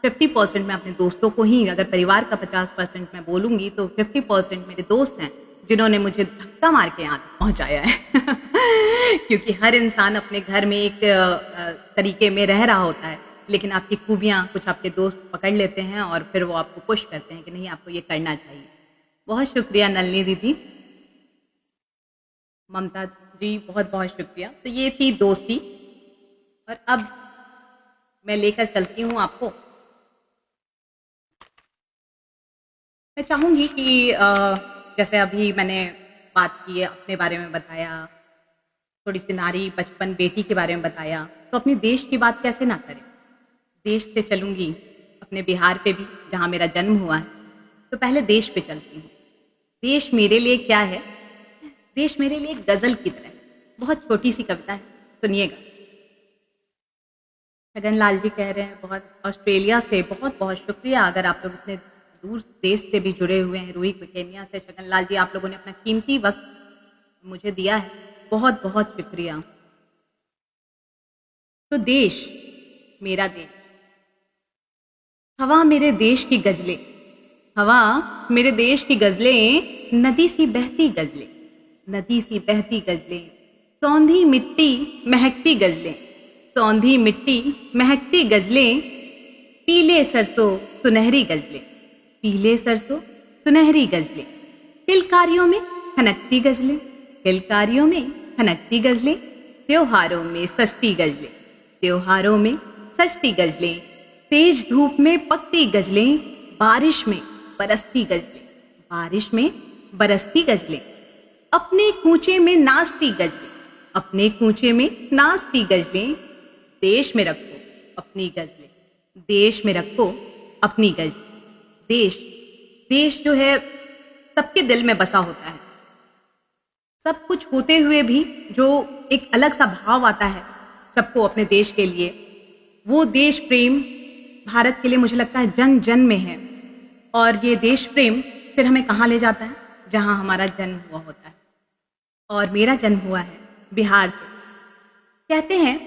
50% मैं अपने दोस्तों को ही, अगर परिवार का 50% मैं बोलूँगी तो 50% मेरे दोस्त हैं जिन्होंने मुझे धक्का मार के यहाँ तक पहुँचाया है क्योंकि हर इंसान अपने घर में एक तरीके में रह रहा होता है, लेकिन आपकी खूबियाँ कुछ आपके दोस्त पकड़ लेते हैं और फिर वो आपको पुश करते हैं कि नहीं, आपको ये करना चाहिए। बहुत शुक्रिया नलिनी दीदी, ममता जी, बहुत बहुत शुक्रिया। तो ये थी दोस्ती, और अब मैं लेकर चलती हूँ आपको। मैं चाहूँगी कि जैसे अभी मैंने बात की है, अपने बारे में बताया, थोड़ी सी नारी, बचपन, बेटी के बारे में बताया, तो अपने देश की बात कैसे ना करें। देश से चलूँगी अपने बिहार पे भी, जहाँ मेरा जन्म हुआ है। तो पहले देश पे चलती हूँ। देश मेरे लिए क्या है? देश मेरे लिए एक गज़ल की तरह है। बहुत छोटी सी कविता है, सुनिएगा। छगन लाल जी कह रहे हैं बहुत, ऑस्ट्रेलिया से बहुत बहुत शुक्रिया। अगर आप लोग इतने दूर देश से भी जुड़े हुए हैं, रूही केन्या से, छगन लाल जी, आप लोगों ने अपना कीमती वक्त मुझे दिया है, बहुत बहुत शुक्रिया। तो देश, मेरा देश, हवा मेरे देश की गजलें, हवा मेरे देश की गजलें, नदी सी बहती गजलें, नदी सी बहती गजलें, सौंधी मिट्टी महकती गजलें, सौंधी मिट्टी महकती गजलें, पीले सरसों सुनहरी गजलें, पीले सरसों सुनहरी गजलें, किलकारियों में खनकती गजलें, किलकारियों में खनकती गजलें, त्योहारों में सस्ती गजलें, त्योहारों में सस्ती गजलें, तेज धूप में पकती गजलें, बारिश में बरसती गजलें, बारिश में बरसती गजलें, अपने कूचे में नाचती गजलें, अपने कूचे में नाचती गजलें, देश में रखो अपनी गजलें, देश में रखो अपनी गजलें। देश, देश जो है सबके दिल में बसा होता है। सब कुछ होते हुए भी जो एक अलग सा भाव आता है सबको अपने देश के लिए, वो देश प्रेम भारत के लिए मुझे लगता है जन जन में है। और ये देश प्रेम फिर हमें कहाँ ले जाता है? जहाँ हमारा जन्म हुआ होता है। और मेरा जन्म हुआ है बिहार से। कहते हैं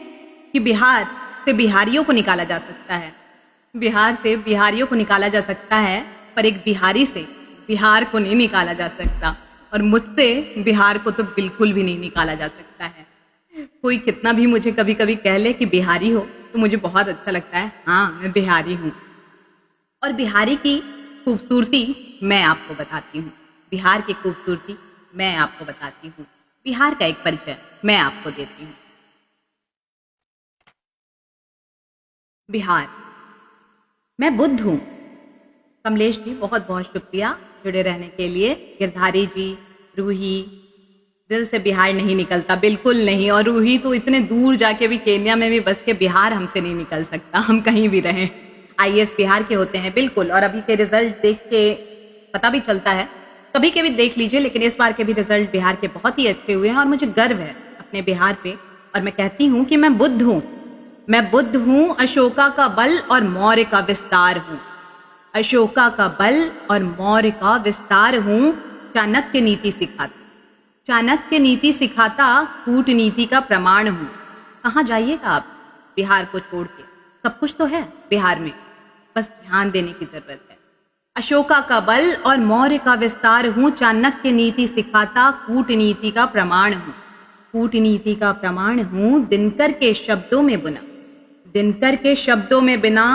कि बिहार से बिहारियों को निकाला जा सकता है, बिहार से बिहारियों को निकाला जा सकता है, पर एक बिहारी से बिहार को नहीं निकाला जा सकता। और मुझसे बिहार को तो बिल्कुल भी नहीं निकाला जा सकता है। कोई कितना भी मुझे कभी कभी कह ले कि बिहारी हो, तो मुझे बहुत अच्छा लगता है, हाँ मैं बिहारी हूँ। और बिहारी की खूबसूरती मैं आपको बताती हूँ, बिहार की खूबसूरती मैं आपको बताती हूँ, बिहार का एक परिचय मैं आपको देती हूँ। बिहार, मैं बुद्ध हूँ। कमलेश जी बहुत बहुत शुक्रिया जुड़े रहने के लिए। गिरधारी जी, रूही, दिल से बिहार नहीं निकलता, बिल्कुल नहीं। और रूही तो इतने दूर जाके भी, केन्या में भी बस के, बिहार हमसे नहीं निकल सकता, हम कहीं भी रहें। आईएएस बिहार के होते हैं, बिल्कुल। और अभी के रिजल्ट देख के पता भी चलता है, कभी के भी देख लीजिए, लेकिन इस बार के भी रिजल्ट बिहार के बहुत ही अच्छे हुए हैं और मुझे गर्व है अपने बिहार पे। और मैं कहती हूँ कि मैं बुद्ध हूँ, मैं बुद्ध हूँ, अशोका का बल और मौर्य का विस्तार हूँ, अशोका का बल और मौर्य का विस्तार हूँ। चाणक्य नीति सिखाता, चाणक्य नीति सिखाता, कूटनीति का प्रमाण हूँ। कहाँ जाइएगा आप बिहार को छोड़ के? सब कुछ तो है बिहार में, बस ध्यान देने की जरूरत है। अशोका का बल और मौर्य का विस्तार हूँ, चाणक्य नीति सिखाता, कूटनीति का प्रमाण हूँ, कूटनीति का प्रमाण हूं, दिनकर के शब्दों में बुना, दिनकर के शब्दों में बिना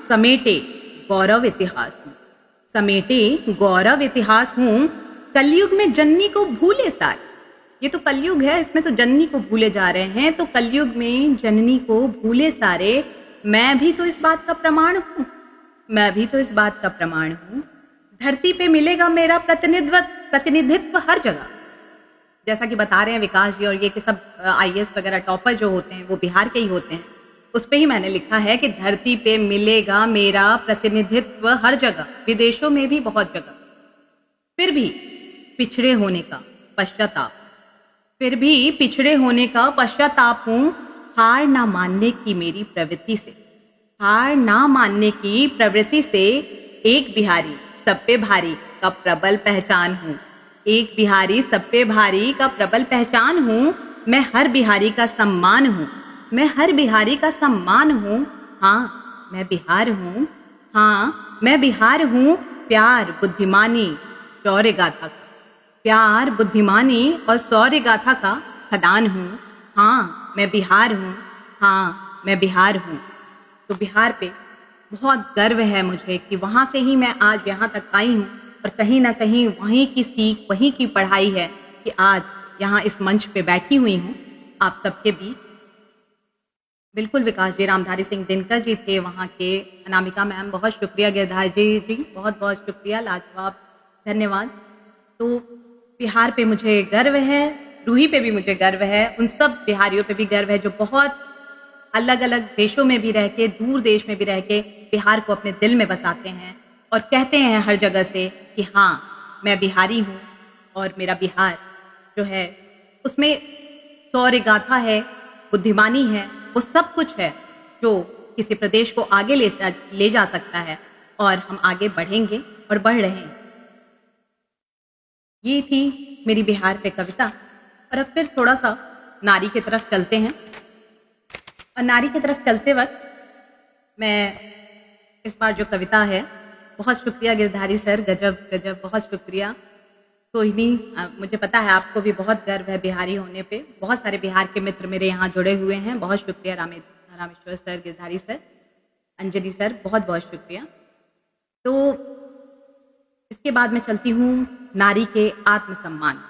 समेटे गौरव इतिहास हूं, समेटे गौरव इतिहास हूं। कलयुग में जननी को भूले सारे, ये तो कलयुग है, इसमें तो जननी को भूले जा रहे हैं, तो कलयुग में जननी को भूले सारे, मैं भी तो इस बात का प्रमाण हूं, मैं भी तो इस बात का प्रमाण हूं। धरती पे मिलेगा मेरा प्रतिनिधित्व हर जगह। जैसा कि बता रहे हैं विकास जी, और ये कि सब आईएएस वगैरह टॉपर जो होते हैं वो बिहार के ही होते हैं, उस पे ही मैंने लिखा है कि धरती पे मिलेगा मेरा प्रतिनिधित्व हर जगह, विदेशों में भी बहुत जगह। फिर भी पिछड़े होने का पश्चाताप, फिर भी पिछड़े होने का पश्चाताप हूं। हार ना मानने की मेरी प्रवृत्ति से, हार ना मानने की प्रवृत्ति से एक बिहारी सब पे भारी का प्रबल पहचान हूं, एक बिहारी सब पे भारी का प्रबल पहचान हूं। मैं हर बिहारी का सम्मान हूं, मैं हर बिहारी का सम्मान हूं। हाँ मैं बिहार हूं, हाँ मैं बिहार हूं। प्यार बुद्धिमानी शौर्य गाथा का, प्यार बुद्धिमानी और शौर्य गाथा का खदान हूं। हाँ मैं बिहार हूं, हाँ मैं बिहार हूं। तो बिहार पे बहुत गर्व है मुझे कि वहाँ से ही मैं आज यहाँ तक आई हूँ, और कहीं ना कहीं वहीं की सीख, वहीं की पढ़ाई है कि आज यहाँ इस मंच पे बैठी हुई हूँ आप सबके बीच। बिल्कुल विकास जी, रामधारी सिंह दिनकर जी थे वहाँ के, अनामिका मैम बहुत शुक्रिया, गिरधारी जी बहुत बहुत शुक्रिया, लाजवाब, धन्यवाद। तो बिहार पे मुझे गर्व है, रूही पे भी मुझे गर्व है, उन सब बिहारियों पे भी गर्व है जो बहुत अलग अलग देशों में भी रह के, दूर देश में भी रह के बिहार को अपने दिल में बसाते हैं और कहते हैं हर जगह से कि हाँ मैं बिहारी हूँ और मेरा बिहार जो है उसमें शौर्य गाथा है, बुद्धिमानी है, वो सब कुछ है जो किसी प्रदेश को आगे ले जा सकता है, और हम आगे बढ़ेंगे और बढ़ रहे हैं। ये थी मेरी बिहार पे कविता। और अब फिर थोड़ा सा नारी की तरफ चलते हैं, और नारी की तरफ चलते वक्त मैं इस बार जो कविता है, बहुत शुक्रिया गिरधारी सर, गजब गजब, बहुत शुक्रिया। सोहिनी, मुझे पता है आपको भी बहुत गर्व है बिहारी होने पे, बहुत सारे बिहार के मित्र मेरे यहाँ जुड़े हुए हैं, बहुत शुक्रिया Rameshwar sir, Girdhari sir, Anjali sir, बहुत बहुत शुक्रिया। तो इसके बाद मैं चलती हूँ नारी के आत्मसम्मान।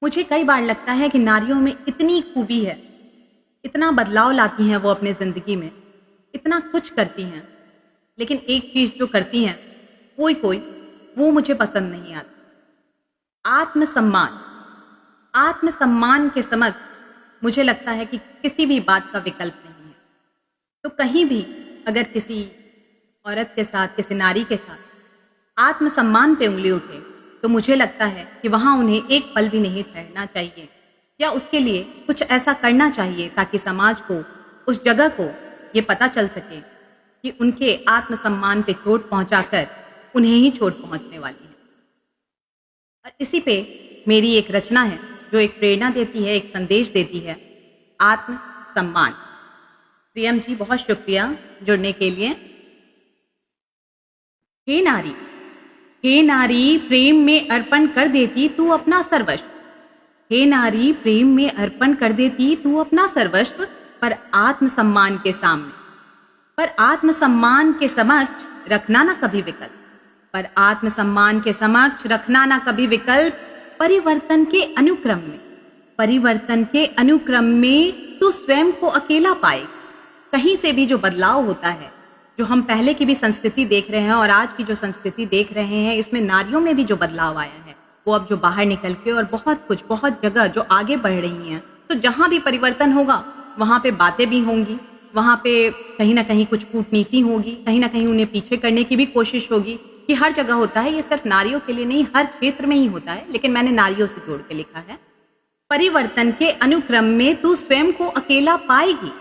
मुझे कई बार लगता है कि नारियों में इतनी खूबी है, इतना बदलाव लाती हैं वो अपने जिंदगी में, इतना कुछ करती हैं, लेकिन एक चीज जो करती हैं कोई वो मुझे पसंद नहीं आती। आत्मसम्मान, आत्मसम्मान के समक्ष मुझे लगता है कि किसी भी बात का विकल्प नहीं है। तो कहीं भी अगर किसी औरत के साथ, किसी नारी के साथ आत्मसम्मान पे उंगली उठे, तो मुझे लगता है कि वहां उन्हें एक पल भी नहीं ठहरना चाहिए, या उसके लिए कुछ ऐसा करना चाहिए ताकि समाज को, उस जगह को ये पता चल सके कि उनके आत्मसम्मान पे चोट पहुंचाकर उन्हें ही चोट पहुंचने वाली है। और इसी पे मेरी एक रचना है जो एक प्रेरणा देती है, एक संदेश देती है, आत्मसम्मान। प्रियम जी बहुत शुक्रिया जुड़ने के लिए। हे नारी, हे नारी, प्रेम में अर्पण कर देती तू अपना सर्वस्व, हे नारी, प्रेम में अर्पण कर देती तू अपना सर्वस्व, पर आत्मसम्मान के सामने, पर आत्मसम्मान के समक्ष रखना ना कभी विकल्प, पर आत्मसम्मान के समक्ष रखना ना कभी विकल्प। परिवर्तन के अनुक्रम में, परिवर्तन के अनुक्रम में तू स्वयं को अकेला पाए। कहीं से भी जो बदलाव होता है, जो हम पहले की भी संस्कृति देख रहे हैं और आज की जो संस्कृति देख रहे हैं, इसमें नारियों में भी जो बदलाव आया है, वो अब जो बाहर निकल के और बहुत कुछ, बहुत जगह जो आगे बढ़ रही हैं, तो जहां भी परिवर्तन होगा वहां पे बातें भी होंगी, वहां पे कहीं ना कहीं कुछ कूटनीति होगी, कहीं ना कहीं उन्हें पीछे करने की भी कोशिश होगी। कि हर जगह होता है, ये सिर्फ नारियों के लिए नहीं, हर क्षेत्र में ही होता है, लेकिन मैंने नारियों से जोड़ के लिखा है। परिवर्तन के अनुक्रम में तू स्वयं को अकेला पाएगी,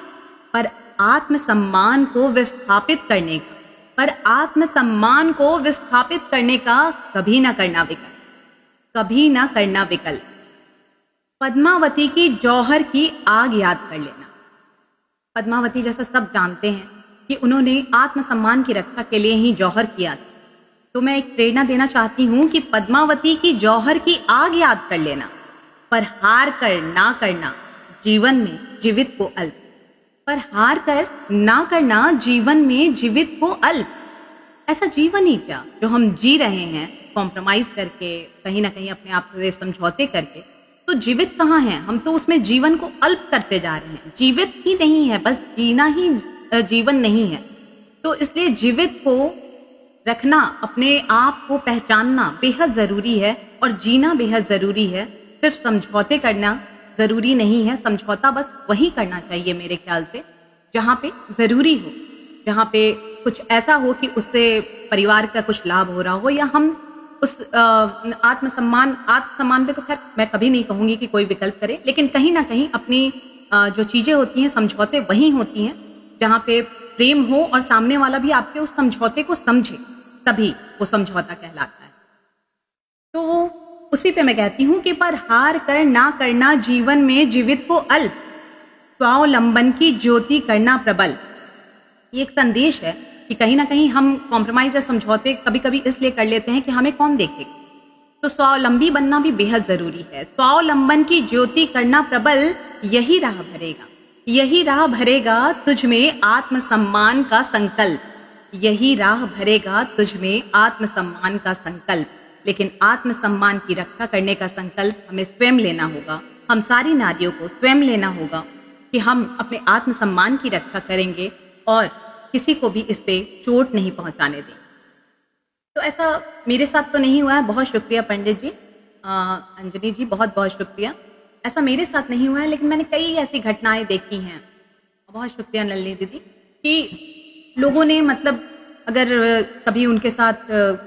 पर आत्मसम्मान को विस्थापित करने का, पर आत्मसम्मान को विस्थापित करने का कभी ना करना विकल्प, कभी ना करना विकल्प। पद्मावती की जौहर की आग याद कर लेना। पद्मावती जैसा सब जानते हैं कि उन्होंने आत्मसम्मान की रक्षा के लिए ही जौहर किया था, तो मैं एक प्रेरणा देना चाहती हूं कि पद्मावती की जौहर की आग याद कर लेना, पर हार कर ना करना जीवन में जीवित को अल्प। पर हार कर ना करना जीवन में जीवित को अल्प। ऐसा जीवन ही क्या जो हम जी रहे हैं कॉम्प्रोमाइज करके, कहीं ना कहीं अपने आप से समझौते करके, तो जीवित कहाँ है? हम तो उसमें जीवन को अल्प करते जा रहे हैं। जीवित ही नहीं है, बस जीना ही जीवन नहीं है। तो इसलिए जीवित को रखना, अपने आप को पहचानना बेहद जरूरी है और जीना बेहद जरूरी है। सिर्फ समझौते करना जरूरी नहीं है। समझौता बस वही करना चाहिए मेरे ख्याल से जहाँ पे जरूरी हो, जहाँ पे कुछ ऐसा हो कि उससे परिवार का कुछ लाभ हो रहा हो, या हम उस आत्मसम्मान पे तो खैर मैं कभी नहीं कहूंगी कि कोई विकल्प करे, लेकिन कहीं ना कहीं अपनी जो चीजें होती हैं, समझौते वही होती हैं जहाँ पे प्रेम हो और सामने वाला भी आपके उस समझौते को समझे, तभी वो समझौता कहलाता है। तो उसी पे मैं कहती हूँ कि पर हार कर ना करना जीवन में जीवित को अल्प, स्वावलंबन की ज्योति करना प्रबल। ये एक संदेश है कि कहीं ना कहीं हम कॉम्प्रोमाइज या समझौते कभी कभी इसलिए कर लेते हैं कि हमें कौन देखेगा। तो स्वावलंबी बनना भी बेहद जरूरी है। स्वावलंबन की ज्योति करना प्रबल, यही राह भरेगा, यही राह भरेगा तुझ में आत्मसम्मान का संकल्प, यही राह भरेगा तुझ में आत्मसम्मान का संकल्प। लेकिन आत्मसम्मान की रक्षा करने का संकल्प हमें स्वयं लेना होगा। हम सारी नारियों को स्वयं लेना होगा कि हम अपने आत्मसम्मान की रक्षा करेंगे और किसी को भी इस पे चोट नहीं पहुंचाने दें। तो ऐसा मेरे साथ तो नहीं हुआ है। बहुत शुक्रिया पंडित जी, अंजलि जी, बहुत बहुत शुक्रिया। ऐसा मेरे साथ नहीं हुआ है, लेकिन मैंने कई ऐसी घटनाएं देखी हैं। बहुत शुक्रिया नलिनी दीदी कि लोगों ने, मतलब अगर कभी उनके साथ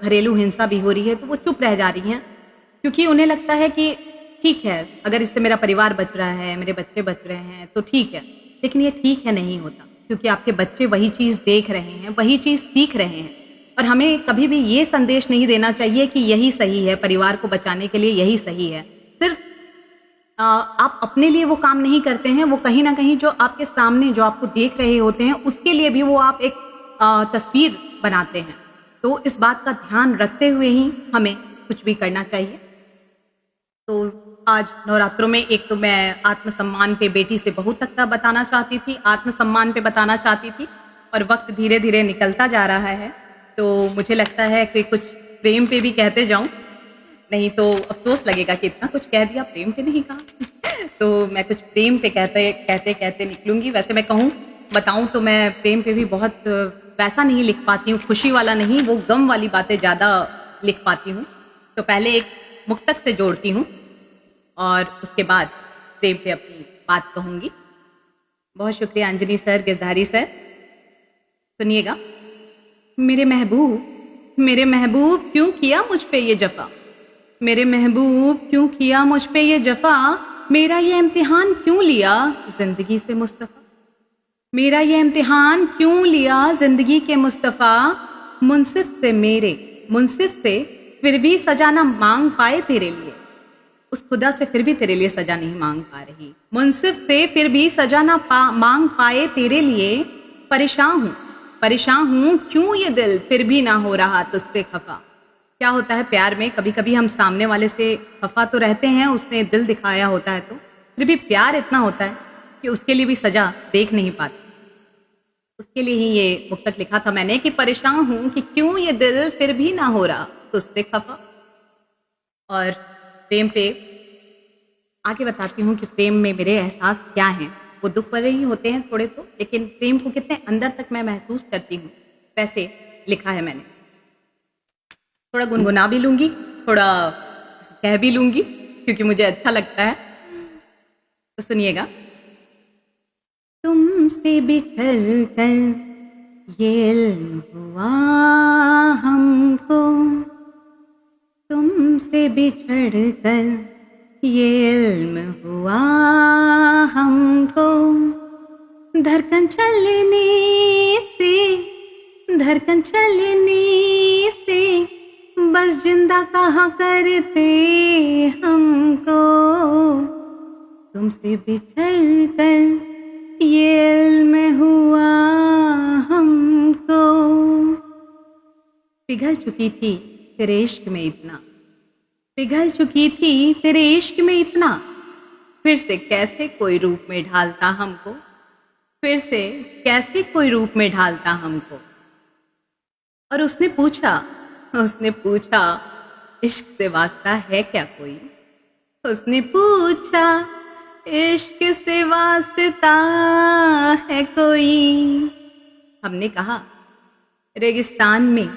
घरेलू हिंसा भी हो रही है तो वो चुप रह जा रही हैं, क्योंकि उन्हें लगता है कि ठीक है, अगर इससे मेरा परिवार बच रहा है, मेरे बच्चे बच रहे हैं तो ठीक है। लेकिन ये ठीक है नहीं होता, क्योंकि आपके बच्चे वही चीज देख रहे हैं, वही चीज सीख रहे हैं। और हमें कभी भी ये संदेश नहीं देना चाहिए कि यही सही है, परिवार को बचाने के लिए यही सही है। सिर्फ आप अपने लिए वो काम नहीं करते हैं, वो कहीं ना कहीं जो आपके सामने जो आपको देख रहे होते हैं उसके लिए भी वो आप एक तस्वीर बनाते हैं। तो इस बात का ध्यान रखते हुए ही हमें कुछ भी करना चाहिए। तो आज नवरात्रों में एक तो मैं आत्मसम्मान पे बेटी से बहू तक का बताना चाहती थी, आत्मसम्मान पे बताना चाहती थी, और वक्त धीरे धीरे निकलता जा रहा है। तो मुझे लगता है कि कुछ प्रेम पे भी कहते जाऊं, नहीं तो अफसोस लगेगा कि इतना कुछ कह दिया, प्रेम पे नहीं कहा। तो मैं कुछ प्रेम पे कहते कहते निकलूंगी। वैसे मैं बताऊं तो मैं प्रेम पे भी बहुत वैसा नहीं लिख पाती हूँ, खुशी वाला नहीं, वो गम वाली बातें ज्यादा लिख पाती हूँ। तो पहले एक मुक्तक से जोड़ती हूँ और उसके बाद प्रेम पे अपनी बात कहूंगी। बहुत शुक्रिया अंजनी सर, गिरधारी सर। सुनिएगा। मेरे महबूब क्यों किया मुझ पे ये जफा, मेरे महबूब क्यों किया मुझ पे ये जफा, मेरा ये इम्तिहान क्यों लिया जिंदगी से मुस्तफा, मेरा ये इम्तिहान क्यों लिया जिंदगी के मुस्तफा, मुंसिफ से फिर भी सजा ना मांग पाए तेरे लिए, उस खुदा से फिर भी तेरे लिए सजा नहीं मांग पा रही, मुंसिफ से फिर भी सजा ना मांग पाए तेरे लिए, परेशान हूं क्यों ये दिल फिर भी ना हो रहा तुझसे खफा। क्या होता है प्यार में, कभी कभी हम सामने वाले से खफा तो रहते हैं, उसने दिल दिखाया होता है, तो फिर भी प्यार इतना होता है कि उसके लिए भी सजा देख नहीं पाते। उसके लिए ही ये मुक्तक लिखा था मैंने कि परेशान हूं कि क्यों ये दिल फिर भी ना हो रहा तुझसे खफा। और प्रेम पे आगे बताती हूँ कि प्रेम में मेरे एहसास क्या हैं। वो दुख भरे ही होते हैं थोड़े तो, लेकिन प्रेम को कितने अंदर तक मैं महसूस करती हूँ, वैसे लिखा है मैंने। थोड़ा गुनगुना भी लूंगी, थोड़ा कह भी लूंगी, क्योंकि मुझे अच्छा लगता है। तो सुनिएगा। तुमसे बिछड़ कर ये इल्म हुआ हमको, तुमसे बिछड़ कर ये इल्म हुआ हमको, धड़कन चलने से बस जिंदा कहा करते हमको, तुमसे बिछड़ कर ये इल्म हुआ हमको। पिघल चुकी थी तेरे इश्क में इतना, पिघल चुकी थी तेरे इश्क में इतना, फिर से कैसे कोई रूप में ढालता हमको, फिर से कैसे कोई रूप में ढालता हमको। और उसने पूछा इश्क से वास्ता है क्या कोई। उसने पूछा इश्क से वास्ता है कोई। हमने कहा रेगिस्तान में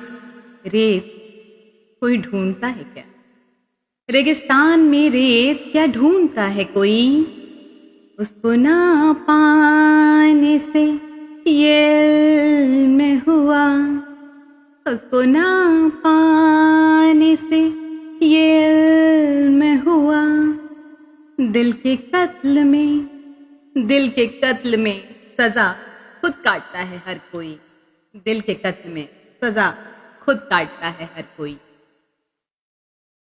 रेत कोई ढूंढता है क्या, रेगिस्तान में रेत क्या ढूंढता है कोई। उसको ना पाने से ये इल्म हुआ, उसको ना पाने से ये इल्म हुआ। दिल के कत्ल में सजा खुद काटता है हर कोई। दिल के कत्ल में सजा खुद काटता है हर कोई।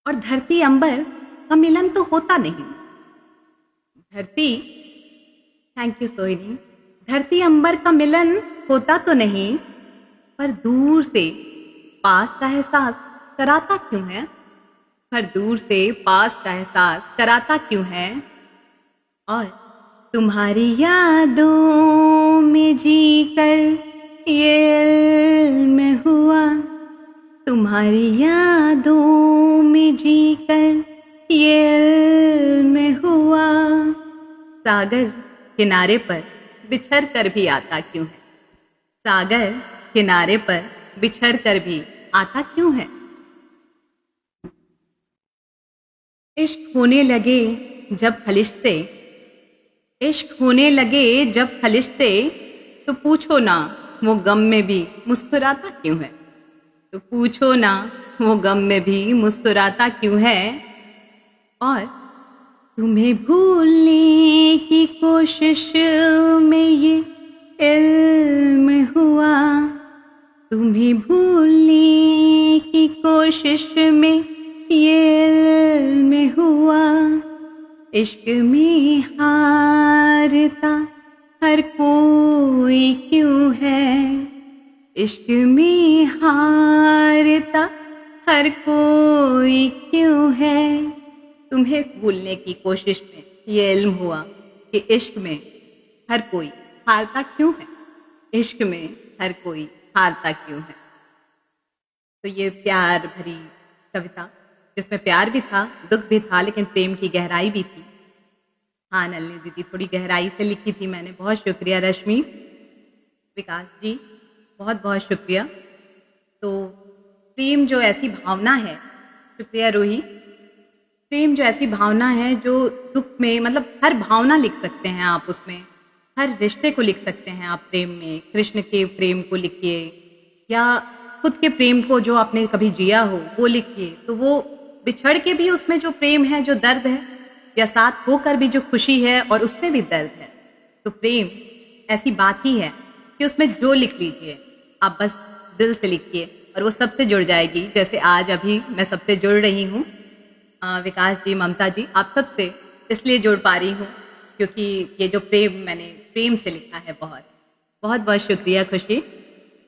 और धरती अंबर का मिलन तो होता नहीं। थैंक यू सोहिनी। धरती अंबर का मिलन होता तो नहीं, पर दूर से पास का एहसास कराता क्यों है। पर दूर से पास का एहसास कराता क्यों है। और तुम्हारी यादों में जीकर ये इल्म हुआ, तुम्हारी यादों में जीकर ये इल्म हुआ। सागर किनारे पर बिछड़ कर भी आता क्यों है, सागर किनारे पर बिछड़ कर भी आता क्यों है। इश्क होने लगे जब खलिश से, इश्क होने लगे जब खलिश से, तो पूछो ना वो गम में भी मुस्कुराता क्यों है। तो पूछो ना वो गम में भी मुस्कुराता क्यों है। और तुम्हें भूलने की कोशिश में ये इल्म हुआ, तुम्हें भूलने की कोशिश में ये इल्म हुआ। इश्क में हारता हर कोई क्यों है, इश्क में हारता हर कोई क्यों है। तुम्हें भूलने की कोशिश में ये इल्म हुआ कि इश्क में हर कोई हारता क्यों है, इश्क में हर कोई हारता क्यों है। तो ये प्यार भरी कविता, जिसमें प्यार भी था, दुख भी था, लेकिन प्रेम की गहराई भी थी। हाँ नलिनी दीदी, थोड़ी गहराई से लिखी थी मैंने। बहुत शुक्रिया रश्मि, विकास जी, बहुत बहुत शुक्रिया। तो प्रेम जो ऐसी भावना है, शुक्रिया रूही। प्रेम जो ऐसी भावना है जो दुख में, मतलब हर भावना लिख सकते हैं आप उसमें, हर रिश्ते को लिख सकते हैं आप प्रेम में। कृष्ण के प्रेम को लिखिए या खुद के प्रेम को जो आपने कभी जिया हो वो लिखिए। तो वो बिछड़ के भी उसमें जो प्रेम है, जो दर्द है, या साथ होकर भी जो खुशी है और उसमें भी दर्द है। तो प्रेम ऐसी बात ही है कि उसमें जो लिख लीजिए आप, बस दिल से लिखिए और वो सबसे जुड़ जाएगी। जैसे आज अभी मैं सबसे जुड़ रही हूँ, विकास जी, ममता जी, आप सबसे इसलिए जुड़ पा रही हूँ क्योंकि ये जो प्रेम मैंने प्रेम से लिखा है। बहुत बहुत बहुत शुक्रिया खुशी,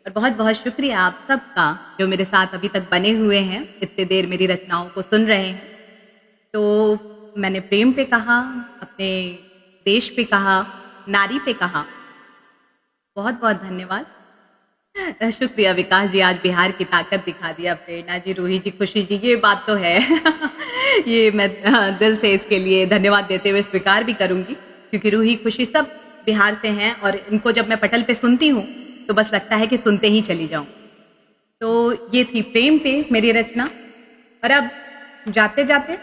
और बहुत बहुत शुक्रिया आप सबका जो मेरे साथ अभी तक बने हुए हैं, इतने देर मेरी रचनाओं को सुन रहे हैं। तो मैंने प्रेम पे कहा, अपने देश पे कहा, नारी पे कहा। बहुत बहुत धन्यवाद, शुक्रिया विकास जी, आज बिहार की ताकत दिखा दिया। प्रेरणा जी, रूही जी, खुशी जी, ये बात तो है ये मैं दिल से इसके लिए धन्यवाद देते हुए स्वीकार भी करूंगी, क्योंकि रूही, खुशी सब बिहार से हैं और इनको जब मैं पटल पे सुनती हूँ तो बस लगता है कि सुनते ही चली जाऊं। तो ये थी प्रेम पे मेरी रचना। और अब जाते जाते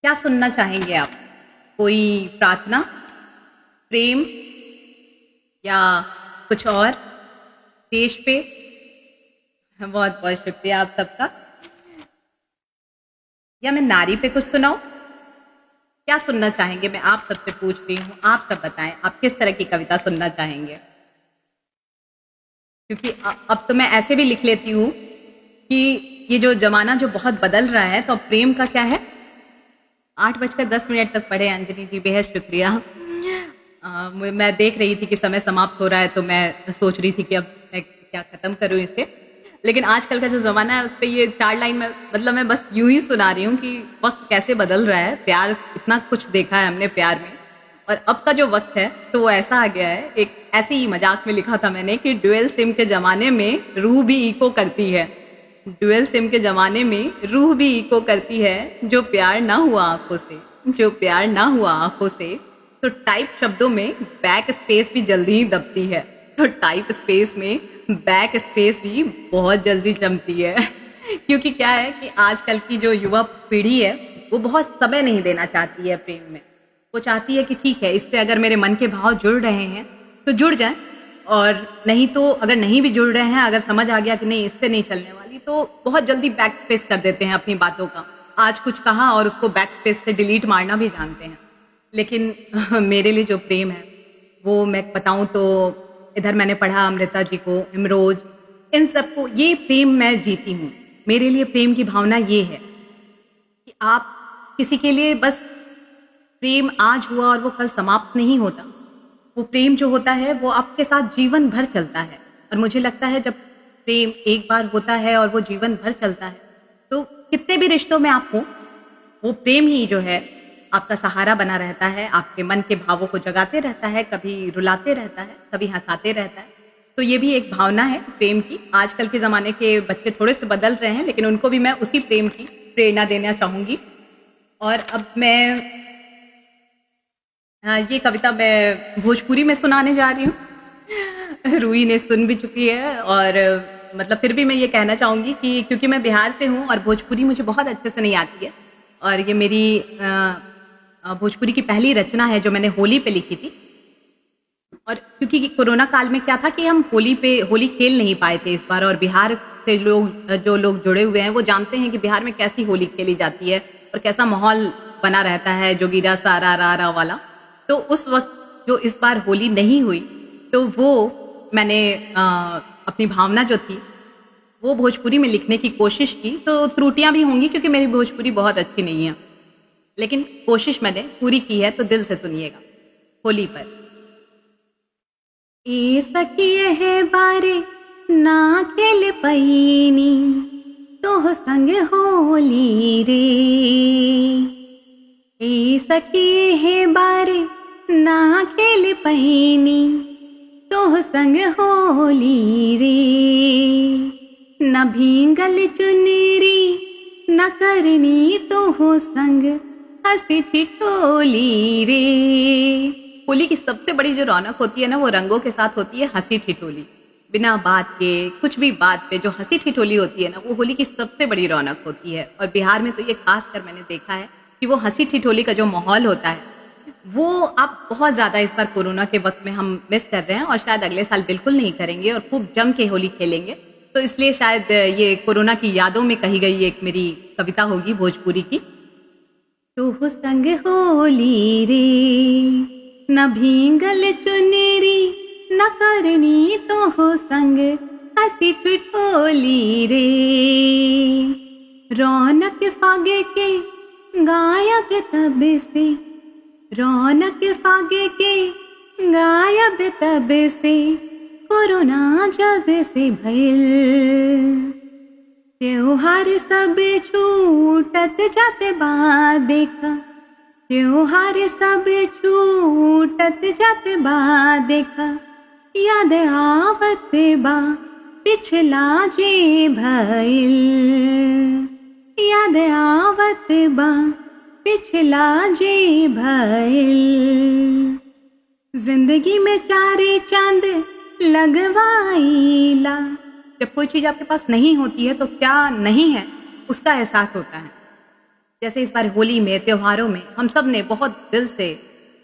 क्या सुनना चाहेंगे आप? कोई प्रार्थना, प्रेम, या कुछ और देश पे? बहुत बहुत शुक्रिया आप सबका। या मैं नारी पे कुछ सुनाऊं? क्या सुनना चाहेंगे? मैं आप सबसे पूछ रही हूँ, आप सब बताएं आप किस तरह की कविता सुनना चाहेंगे। क्योंकि अब तो मैं ऐसे भी लिख लेती हूँ कि ये जो जमाना जो बहुत बदल रहा है, तो अब प्रेम का क्या है। 8:10 तक पढ़े अंजलि जी, बेहद शुक्रिया। मैं देख रही थी कि समय समाप्त हो रहा है, तो मैं सोच रही थी कि अब मैं क्या खत्म करूं इसे। लेकिन आजकल का जो ज़माना है उस पे ये 4 लाइन में मतलब मैं बस यूँ ही सुना रही हूँ कि वक़्त कैसे बदल रहा है, प्यार इतना कुछ देखा है हमने प्यार में और अब का जो वक़्त है तो वो ऐसा आ गया है। एक ऐसे ही मज़ाक में लिखा था मैंने कि ड्यूअल सिम के ज़माने में रूह भी इको करती है। ड्यूअल सिम के ज़माने में रूह भी इको करती है, जो प्यार ना हुआ आँखों से, जो प्यार ना हुआ आँखों से, तो टाइप शब्दों में बैक स्पेस भी जल्दी ही दबती है। तो टाइप स्पेस में बैक स्पेस भी बहुत जल्दी जमती है क्योंकि क्या है कि आजकल की जो युवा पीढ़ी है वो बहुत समय नहीं देना चाहती है प्रेम में। वो चाहती है कि ठीक है, इससे अगर मेरे मन के भाव जुड़ रहे हैं तो जुड़ जाएं, और नहीं तो अगर नहीं भी जुड़ रहे हैं, अगर समझ आ गया कि नहीं इससे नहीं चलने वाली, तो बहुत जल्दी बैक स्पेस कर देते हैं अपनी बातों का। आज कुछ कहा और उसको बैक स्पेस से डिलीट मारना भी जानते हैं। लेकिन मेरे लिए जो प्रेम है वो मैं बताऊं तो इधर मैंने पढ़ा अमृता जी को, इमरोज, इन सबको, ये प्रेम मैं जीती हूँ। मेरे लिए प्रेम की भावना ये है कि आप किसी के लिए बस प्रेम आज हुआ और वो कल समाप्त नहीं होता। वो प्रेम जो होता है वो आपके साथ जीवन भर चलता है। और मुझे लगता है जब प्रेम एक बार होता है और वो जीवन भर चलता है तो कितने भी रिश्तों में आप हो, वो प्रेम ही जो है आपका सहारा बना रहता है, आपके मन के भावों को जगाते रहता है, कभी रुलाते रहता है, कभी हंसाते रहता है। तो ये भी एक भावना है प्रेम की। आजकल के ज़माने के बच्चे थोड़े से बदल रहे हैं, लेकिन उनको भी मैं उसी प्रेम की प्रेरणा देना चाहूँगी। और अब मैं ये कविता मैं भोजपुरी में सुनाने जा रही हूँ। रूही ने सुन भी चुकी है और मतलब फिर भी मैं ये कहना चाहूँगी कि क्योंकि मैं बिहार से हूँ और भोजपुरी मुझे बहुत अच्छे से नहीं आती है, और ये मेरी भोजपुरी की पहली रचना है जो मैंने होली पे लिखी थी। और क्योंकि कोरोना काल में क्या था कि हम होली खेल नहीं पाए थे इस बार, और बिहार से जो लोग जुड़े हुए हैं वो जानते हैं कि बिहार में कैसी होली खेली जाती है और कैसा माहौल बना रहता है, जोगीरा सारा रा वाला। तो उस वक्त जो इस बार होली नहीं हुई तो वो मैंने अपनी भावना जो थी वो भोजपुरी में लिखने की कोशिश की। तो त्रुटियां भी होंगी क्योंकि मेरी भोजपुरी बहुत अच्छी नहीं है, लेकिन कोशिश मैंने पूरी की है, तो दिल से सुनिएगा। होली पर ए सखिए है बारे ना खेल पैनी तो संग होली रे, ए सखिए है बारे ना खेल पैनी तो संग होली रे, न भींगल चुनरी न करनी तो हो संग हंसी ठिठोली रे। होली की सबसे बड़ी जो रौनक होती है ना वो रंगों के साथ होती है, हंसी ठिठोली। बिना बात के, कुछ भी बात पे जो हंसी ठिठोली होती है ना वो होली की सबसे बड़ी रौनक होती है। और बिहार में तो ये खास कर मैंने देखा है कि वो हंसी ठिठोली का जो माहौल होता है वो आप बहुत ज्यादा इस बार कोरोना के वक्त में हम मिस कर रहे हैं, और शायद अगले साल बिल्कुल नहीं करेंगे और खूब जम के होली खेलेंगे। तो इसलिए शायद ये कोरोना की यादों में कही गई एक मेरी कविता होगी भोजपुरी की। तू संग होली रे न भींगल चुनरी न करनी तो हो संग हंसी ठिठोली रे, रौनक फागे के गायब तब से, रौनक फागे के गायब तब से, कोरोना जब से भइल, त्योहार सब छूटत जाते बा देखा, त्योहार सब छूटत जाते बा देखा, याद आवत बा पिछला जे भइल, याद आवत बा पिछला जे भइल। जिंदगी में चारे चांद लगवाईला। जब कोई चीज आपके पास नहीं होती है तो क्या नहीं है उसका एहसास होता है। जैसे इस बार होली में, त्योहारों में हम सब ने बहुत दिल से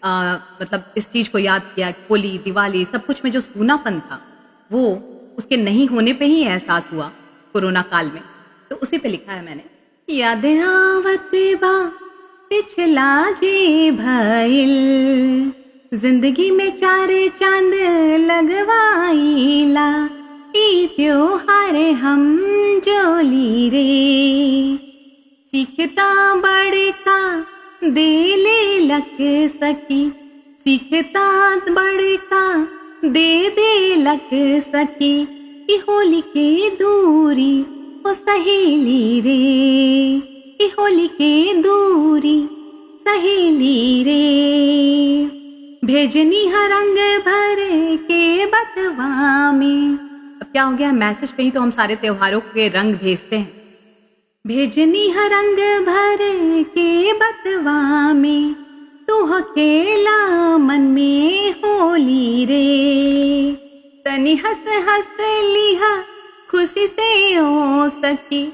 मतलब इस चीज को याद किया। होली, दिवाली, सब कुछ में जो सूनापन था वो उसके नहीं होने पे ही एहसास हुआ कोरोना काल में। तो उसी पे लिखा है मैंने, याद आवत बा पिछला जे भइल, जिंदगी में चारे चांद लगवाईला, ई त्योहार हम जोली रे, सीखता बड़का देले लक सखी, सीखता बड़का दे दे लक सखी, कि होली के दूरी ओ सहेली रे, कि होली के दूरी सहेली रे, भेजनी हर रंग भर के बतवा में। अब क्या हो गया, मैसेज पे ही तो हम सारे त्योहारों के रंग भेजते हैं। भेजनी हर रंग भर के बतवा में, तू अकेला मन में होली रे, तनी हंस हंस लिया खुशी से ओ सखी,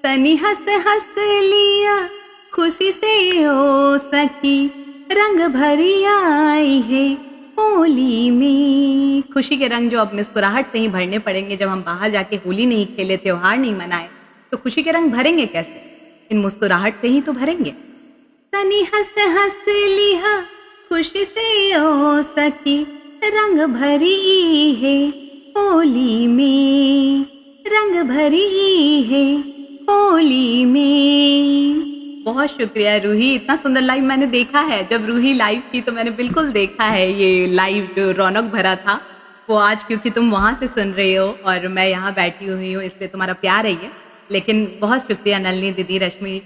तनी हंस हंस लिया खुशी से ओ सखी, रंग भरी आई है होली में। खुशी के रंग जो अब मुस्कुराहट से ही भरने पड़ेंगे, जब हम बाहर जाके होली नहीं खेले, त्योहार नहीं मनाए, तो खुशी के रंग भरेंगे कैसे? इन मुस्कुराहट से ही तो भरेंगे। तनी हंस हंस लिया खुशी से ओ सखी, रंग भरी है होली में, रंग भरी है होली में। बहुत शुक्रिया रूही, इतना सुंदर लाइव मैंने देखा है। जब रूही लाइव की तो मैंने बिल्कुल देखा है ये लाइव जो रौनक भरा था, वो आज क्योंकि तुम वहाँ से सुन रहे हो और मैं यहाँ बैठी हुई हूँ, इसलिए तुम्हारा प्यार है ये। लेकिन बहुत शुक्रिया नलिनी दीदी, रश्मि,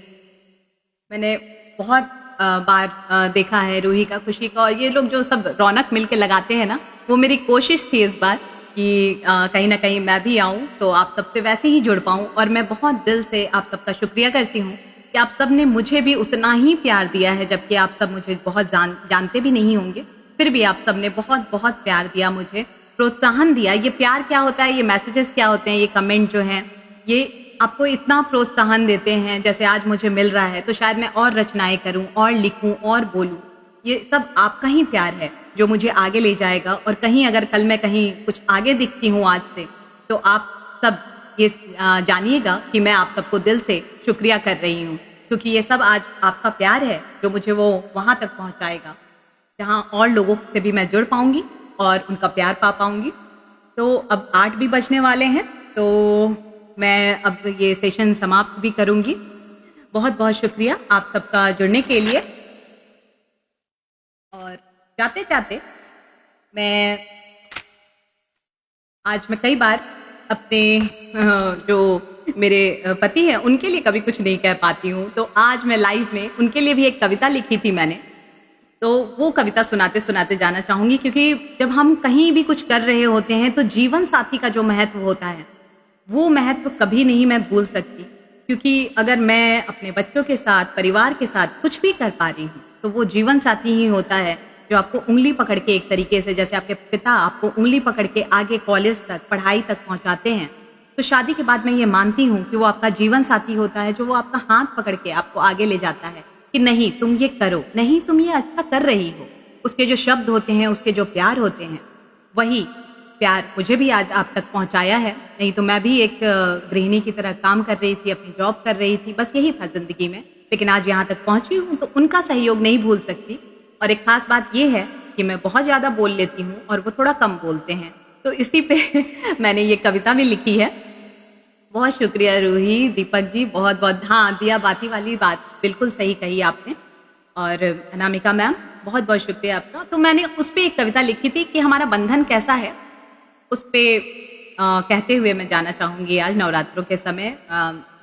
मैंने बहुत बार देखा है रूही का, खुशी का, और ये लोग जो सब रौनक मिलके लगाते हैं ना, वो मेरी कोशिश थी इस बार कि कहीं ना कहीं मैं भी आऊँ तो आप सबसे वैसे ही जुड़ पाऊँ। और मैं बहुत दिल से आप सबका शुक्रिया करती हूँ कि आप सब ने मुझे भी उतना ही प्यार दिया है, जबकि आप सब मुझे बहुत जानते भी नहीं होंगे, फिर भी आप सब ने बहुत बहुत प्यार दिया, मुझे प्रोत्साहन दिया। ये प्यार क्या होता है, ये मैसेजेस क्या होते हैं, ये कमेंट जो हैं, ये आपको इतना प्रोत्साहन देते हैं। जैसे आज मुझे मिल रहा है तो शायद मैं और रचनाएं करूं और लिखूं और बोलूं। ये सब आपका ही प्यार है जो मुझे आगे ले जाएगा। और कहीं अगर कल मैं कहीं कुछ आगे दिखती हूँ आज से, तो आप सब ये जानिएगा कि मैं आप सबको दिल से शुक्रिया कर रही हूँ, क्योंकि ये सब आज आपका प्यार है जो मुझे वो वहाँ तक पहुँचाएगा जहाँ और लोगों से भी मैं जुड़ पाऊँगी और उनका प्यार पा पाऊँगी। तो अब 8 भी बजने वाले हैं, तो मैं अब ये सेशन समाप्त भी करूँगी। बहुत बहुत शुक्रिया आप सबका जुड़ने के लिए। और जाते जाते आज मैं कई बार अपने जो मेरे पति हैं उनके लिए कभी कुछ नहीं कह पाती हूँ, तो आज मैं लाइव में उनके लिए भी एक कविता लिखी थी मैंने, तो वो कविता सुनाते सुनाते जाना चाहूँगी। क्योंकि जब हम कहीं भी कुछ कर रहे होते हैं तो जीवन साथी का जो महत्व होता है, वो महत्व कभी नहीं मैं भूल सकती। क्योंकि अगर मैं अपने बच्चों के साथ, परिवार के साथ कुछ भी कर पा रही हूँ, तो वो जीवन साथी ही होता है जो आपको उंगली पकड़ के, एक तरीके से जैसे आपके पिता आपको उंगली पकड़ के आगे कॉलेज तक, पढ़ाई तक पहुंचाते हैं, तो शादी के बाद मैं ये मानती हूँ कि वो आपका जीवन साथी होता है, जो वो आपका हाथ पकड़ के आपको आगे ले जाता है कि नहीं तुम ये करो, नहीं तुम ये अच्छा कर रही हो। उसके जो शब्द होते हैं, उसके जो प्यार होते हैं, वही प्यार मुझे भी आज आप तक पहुंचाया है। नहीं तो मैं भी एक गृहिणी की तरह काम कर रही थी, अपनी जॉब कर रही थी, बस यही था जिंदगी में। लेकिन आज यहाँ तक पहुंची हूँ तो उनका सहयोग नहीं भूल सकती। और एक खास बात ये है कि मैं बहुत ज़्यादा बोल लेती हूँ और वो थोड़ा कम बोलते हैं, तो इसी पे मैंने ये कविता भी लिखी है। बहुत शुक्रिया रूही, दीपक जी, बहुत बहुत। हाँ, दिया बाती वाली बात बिल्कुल सही कही आपने। और अनामिका मैम, बहुत बहुत शुक्रिया आपका। तो मैंने उस पर एक कविता लिखी थी कि हमारा बंधन कैसा है, उस पर कहते हुए मैं जाना चाहूँगी। आज नवरात्रों के समय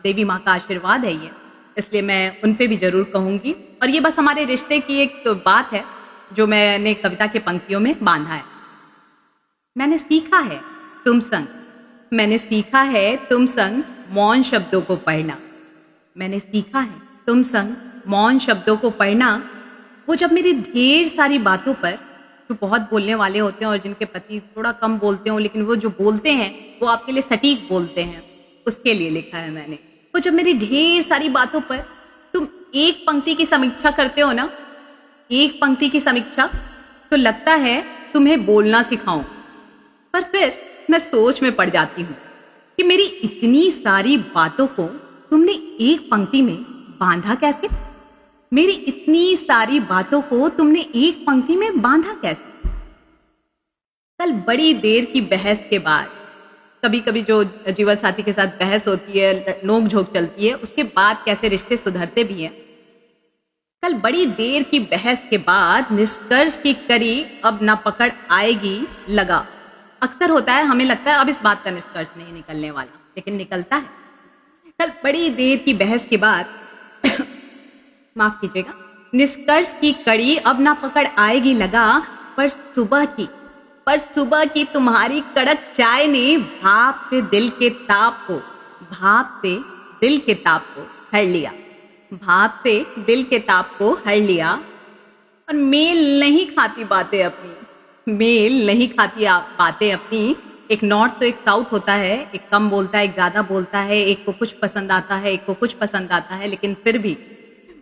देवी माँ का आशीर्वाद है ये, इसलिए मैं उन पे भी जरूर कहूँगी। और ये बस हमारे रिश्ते की एक बात है जो मैंने कविता के पंक्तियों में बांधा है। मैंने सीखा है तुम संग, मैंने सीखा है तुम संग मौन शब्दों को पढ़ना। मैंने सीखा है तुम संग मौन शब्दों को पढ़ना। वो जब मेरी ढेर सारी बातों पर, जो बहुत बोलने वाले होते हैं और जिनके पति थोड़ा कम बोलते हो, लेकिन वो जो बोलते हैं वो आपके लिए सटीक बोलते हैं, उसके लिए लिखा है मैंने। वो जब मेरी ढेर सारी बातों पर तुम एक पंक्ति की समीक्षा करते हो ना, एक पंक्ति की समीक्षा, तो लगता है तुम्हें बोलना सिखाऊं। पर फिर मैं सोच में पड़ जाती हूँ कि मेरी इतनी सारी बातों को तुमने एक पंक्ति में बांधा कैसे? मेरी इतनी सारी बातों को तुमने एक पंक्ति में बांधा कैसे? कल बड़ी देर की बहस के बाद, कभी कभी जो जीवन साथी के साथ बहस होती है, नोक झोंक चलती है, उसके बाद कैसे रिश्ते सुधरते भी हैं। कल बड़ी देर की बहस के बाद निष्कर्ष की करी अब ना पकड़ आएगी लगा। अक्सर होता है, हमें लगता है अब इस बात का निष्कर्ष नहीं निकलने वाला, लेकिन निकलता है। कल बड़ी देर की बहस के बाद माफ कीजिएगा, निष्कर्ष की कड़ी अब ना पकड़ आएगी लगा, पर सुबह की तुम्हारी कड़क चाय ने भाप से दिल के ताप को हर लिया, भाप से दिल के ताप को हर लिया। और मेल नहीं खाती बातें अपनी। एक नॉर्थ तो एक साउथ होता है, एक कम बोलता है, एक ज्यादा बोलता है, एक को कुछ पसंद आता है, एक को कुछ पसंद आता है, लेकिन फिर भी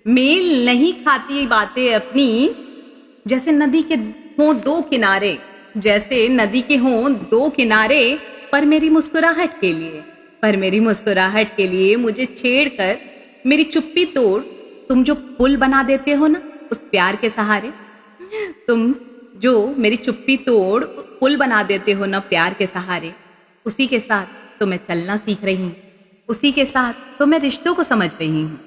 मेल नहीं खाती बातें अपनी। जैसे नदी के हों दो किनारे, पर मेरी मुस्कुराहट के लिए मुझे छेड़कर मेरी चुप्पी तोड़ तुम जो पुल बना देते हो ना उस प्यार के सहारे, तुम जो मेरी चुप्पी तोड़ पुल बना देते हो ना प्यार के सहारे, उसी के साथ तो मैं चलना सीख रही हूँ, उसी के साथ तो मैं रिश्तों को समझ रही हूँ।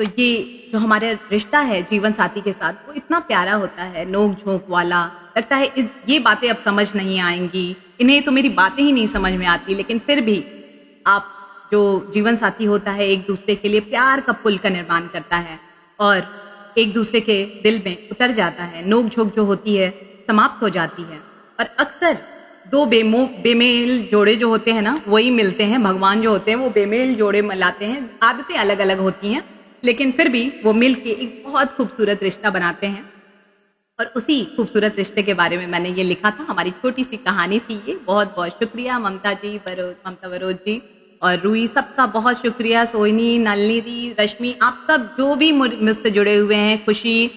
तो ये जो हमारा रिश्ता है जीवन साथी के साथ, वो इतना प्यारा होता है, नोक झोंक वाला। लगता है ये बातें अब समझ नहीं आएंगी, इन्हें तो मेरी बातें ही नहीं समझ में आती, लेकिन फिर भी आप जो जीवन साथी होता है एक दूसरे के लिए प्यार का पुल का निर्माण करता है और एक दूसरे के दिल में उतर जाता है। नोक झोंक जो होती है समाप्त हो जाती है, और अक्सर दो बेमेल जोड़े जो होते हैं ना वही मिलते हैं। भगवान जो होते हैं वो बेमेल जोड़े मिलाते हैं, आदतें अलग अलग होती हैं, लेकिन फिर भी वो मिल के एक बहुत खूबसूरत रिश्ता बनाते हैं। और उसी खूबसूरत रिश्ते के बारे में मैंने ये लिखा था, हमारी छोटी सी कहानी थी ये। बहुत बहुत शुक्रिया ममता वरोज जी और रूही, सबका बहुत शुक्रिया। सोहिनी, नलिनी दी, रश्मि, आप सब जो भी मुझसे जुड़े हुए हैं, खुशी,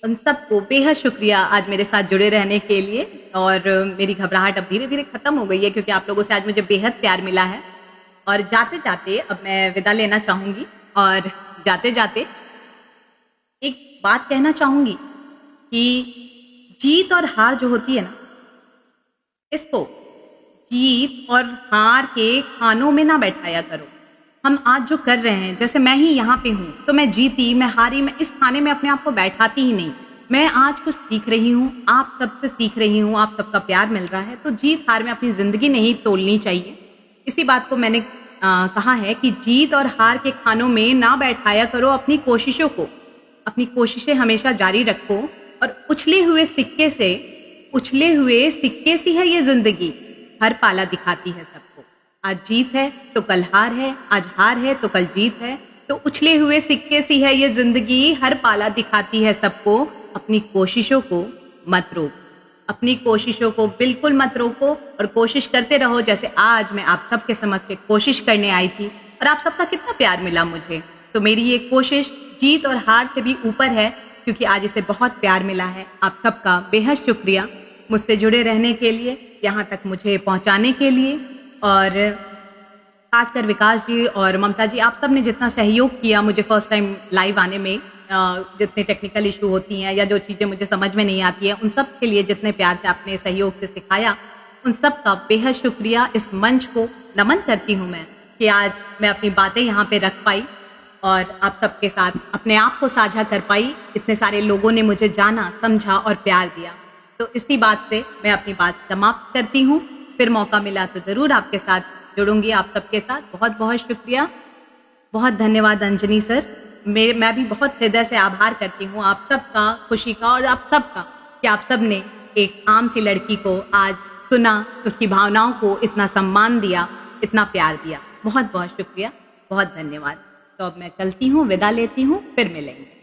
उन सबको बेहद शुक्रिया आज मेरे साथ जुड़े रहने के लिए। और मेरी घबराहट अब धीरे धीरे खत्म हो गई है, क्योंकि आप लोगों से आज मुझे बेहद प्यार मिला है। और जाते जाते अब मैं विदा लेना चाहूंगी, और जाते जाते एक बात कहना चाहूंगी कि जीत और हार जो होती है ना, इसको जीत और हार के खानों में ना बैठाया करो। हम आज जो कर रहे हैं, जैसे मैं ही यहाँ पे हूँ, तो मैं जीती, मैं हारी, मैं इस खाने में अपने आप को बैठाती ही नहीं। मैं आज कुछ सीख रही हूँ, आप सबसे सीख रही हूँ, आप सबका प्यार मिल रहा है, तो जीत हार में अपनी जिंदगी नहीं तोलनी चाहिए। इसी बात को मैंने कहा है कि जीत और हार के खानों में ना बैठाया करो अपनी कोशिशों को। अपनी कोशिशें हमेशा जारी रखो, और उछले हुए सिक्के सी है ये जिंदगी, हर पाला दिखाती है सबको। आज जीत है तो कल हार है, आज हार है तो कल जीत है। तो उछले हुए सिक्के सी है ये जिंदगी, हर पाला दिखाती है सबको। अपनी कोशिशों को मत रोक, अपनी कोशिशों को बिल्कुल मत रोको, और कोशिश करते रहो। जैसे आज मैं आप सबके समक्ष कोशिश करने आई थी, और आप सबका कितना प्यार मिला मुझे, तो मेरी ये कोशिश जीत और हार से भी ऊपर है, क्योंकि आज इसे बहुत प्यार मिला है। आप सबका बेहद शुक्रिया मुझसे जुड़े रहने के लिए, यहाँ तक मुझे पहुँचाने के लिए। और खासकर विकास जी और ममता जी, आप सब ने जितना सहयोग किया मुझे फर्स्ट टाइम लाइव आने में, जितने टेक्निकल इशू होती हैं या जो चीज़ें मुझे समझ में नहीं आती है, उन सब के लिए जितने प्यार से आपने सहयोग से सिखाया, उन सब का बेहद शुक्रिया। इस मंच को नमन करती हूँ मैं कि आज मैं अपनी बातें यहाँ पे रख पाई और आप सबके साथ अपने आप को साझा कर पाई। इतने सारे लोगों ने मुझे जाना, समझा और प्यार दिया, तो इसी बात से मैं अपनी बात समाप्त करती हूँ। फिर मौका मिला तो ज़रूर आपके साथ जुड़ूंगी, आप सबके साथ। बहुत बहुत शुक्रिया, बहुत धन्यवाद अंजनी सर। मैं भी बहुत हृदय से आभार करती हूँ आप सबका, खुशी का और आप सबका, कि आप सब ने एक आम सी लड़की को आज सुना, उसकी भावनाओं को इतना सम्मान दिया, इतना प्यार दिया। बहुत बहुत शुक्रिया, बहुत धन्यवाद। तो अब मैं चलती हूँ, विदा लेती हूँ, फिर मिलेंगे।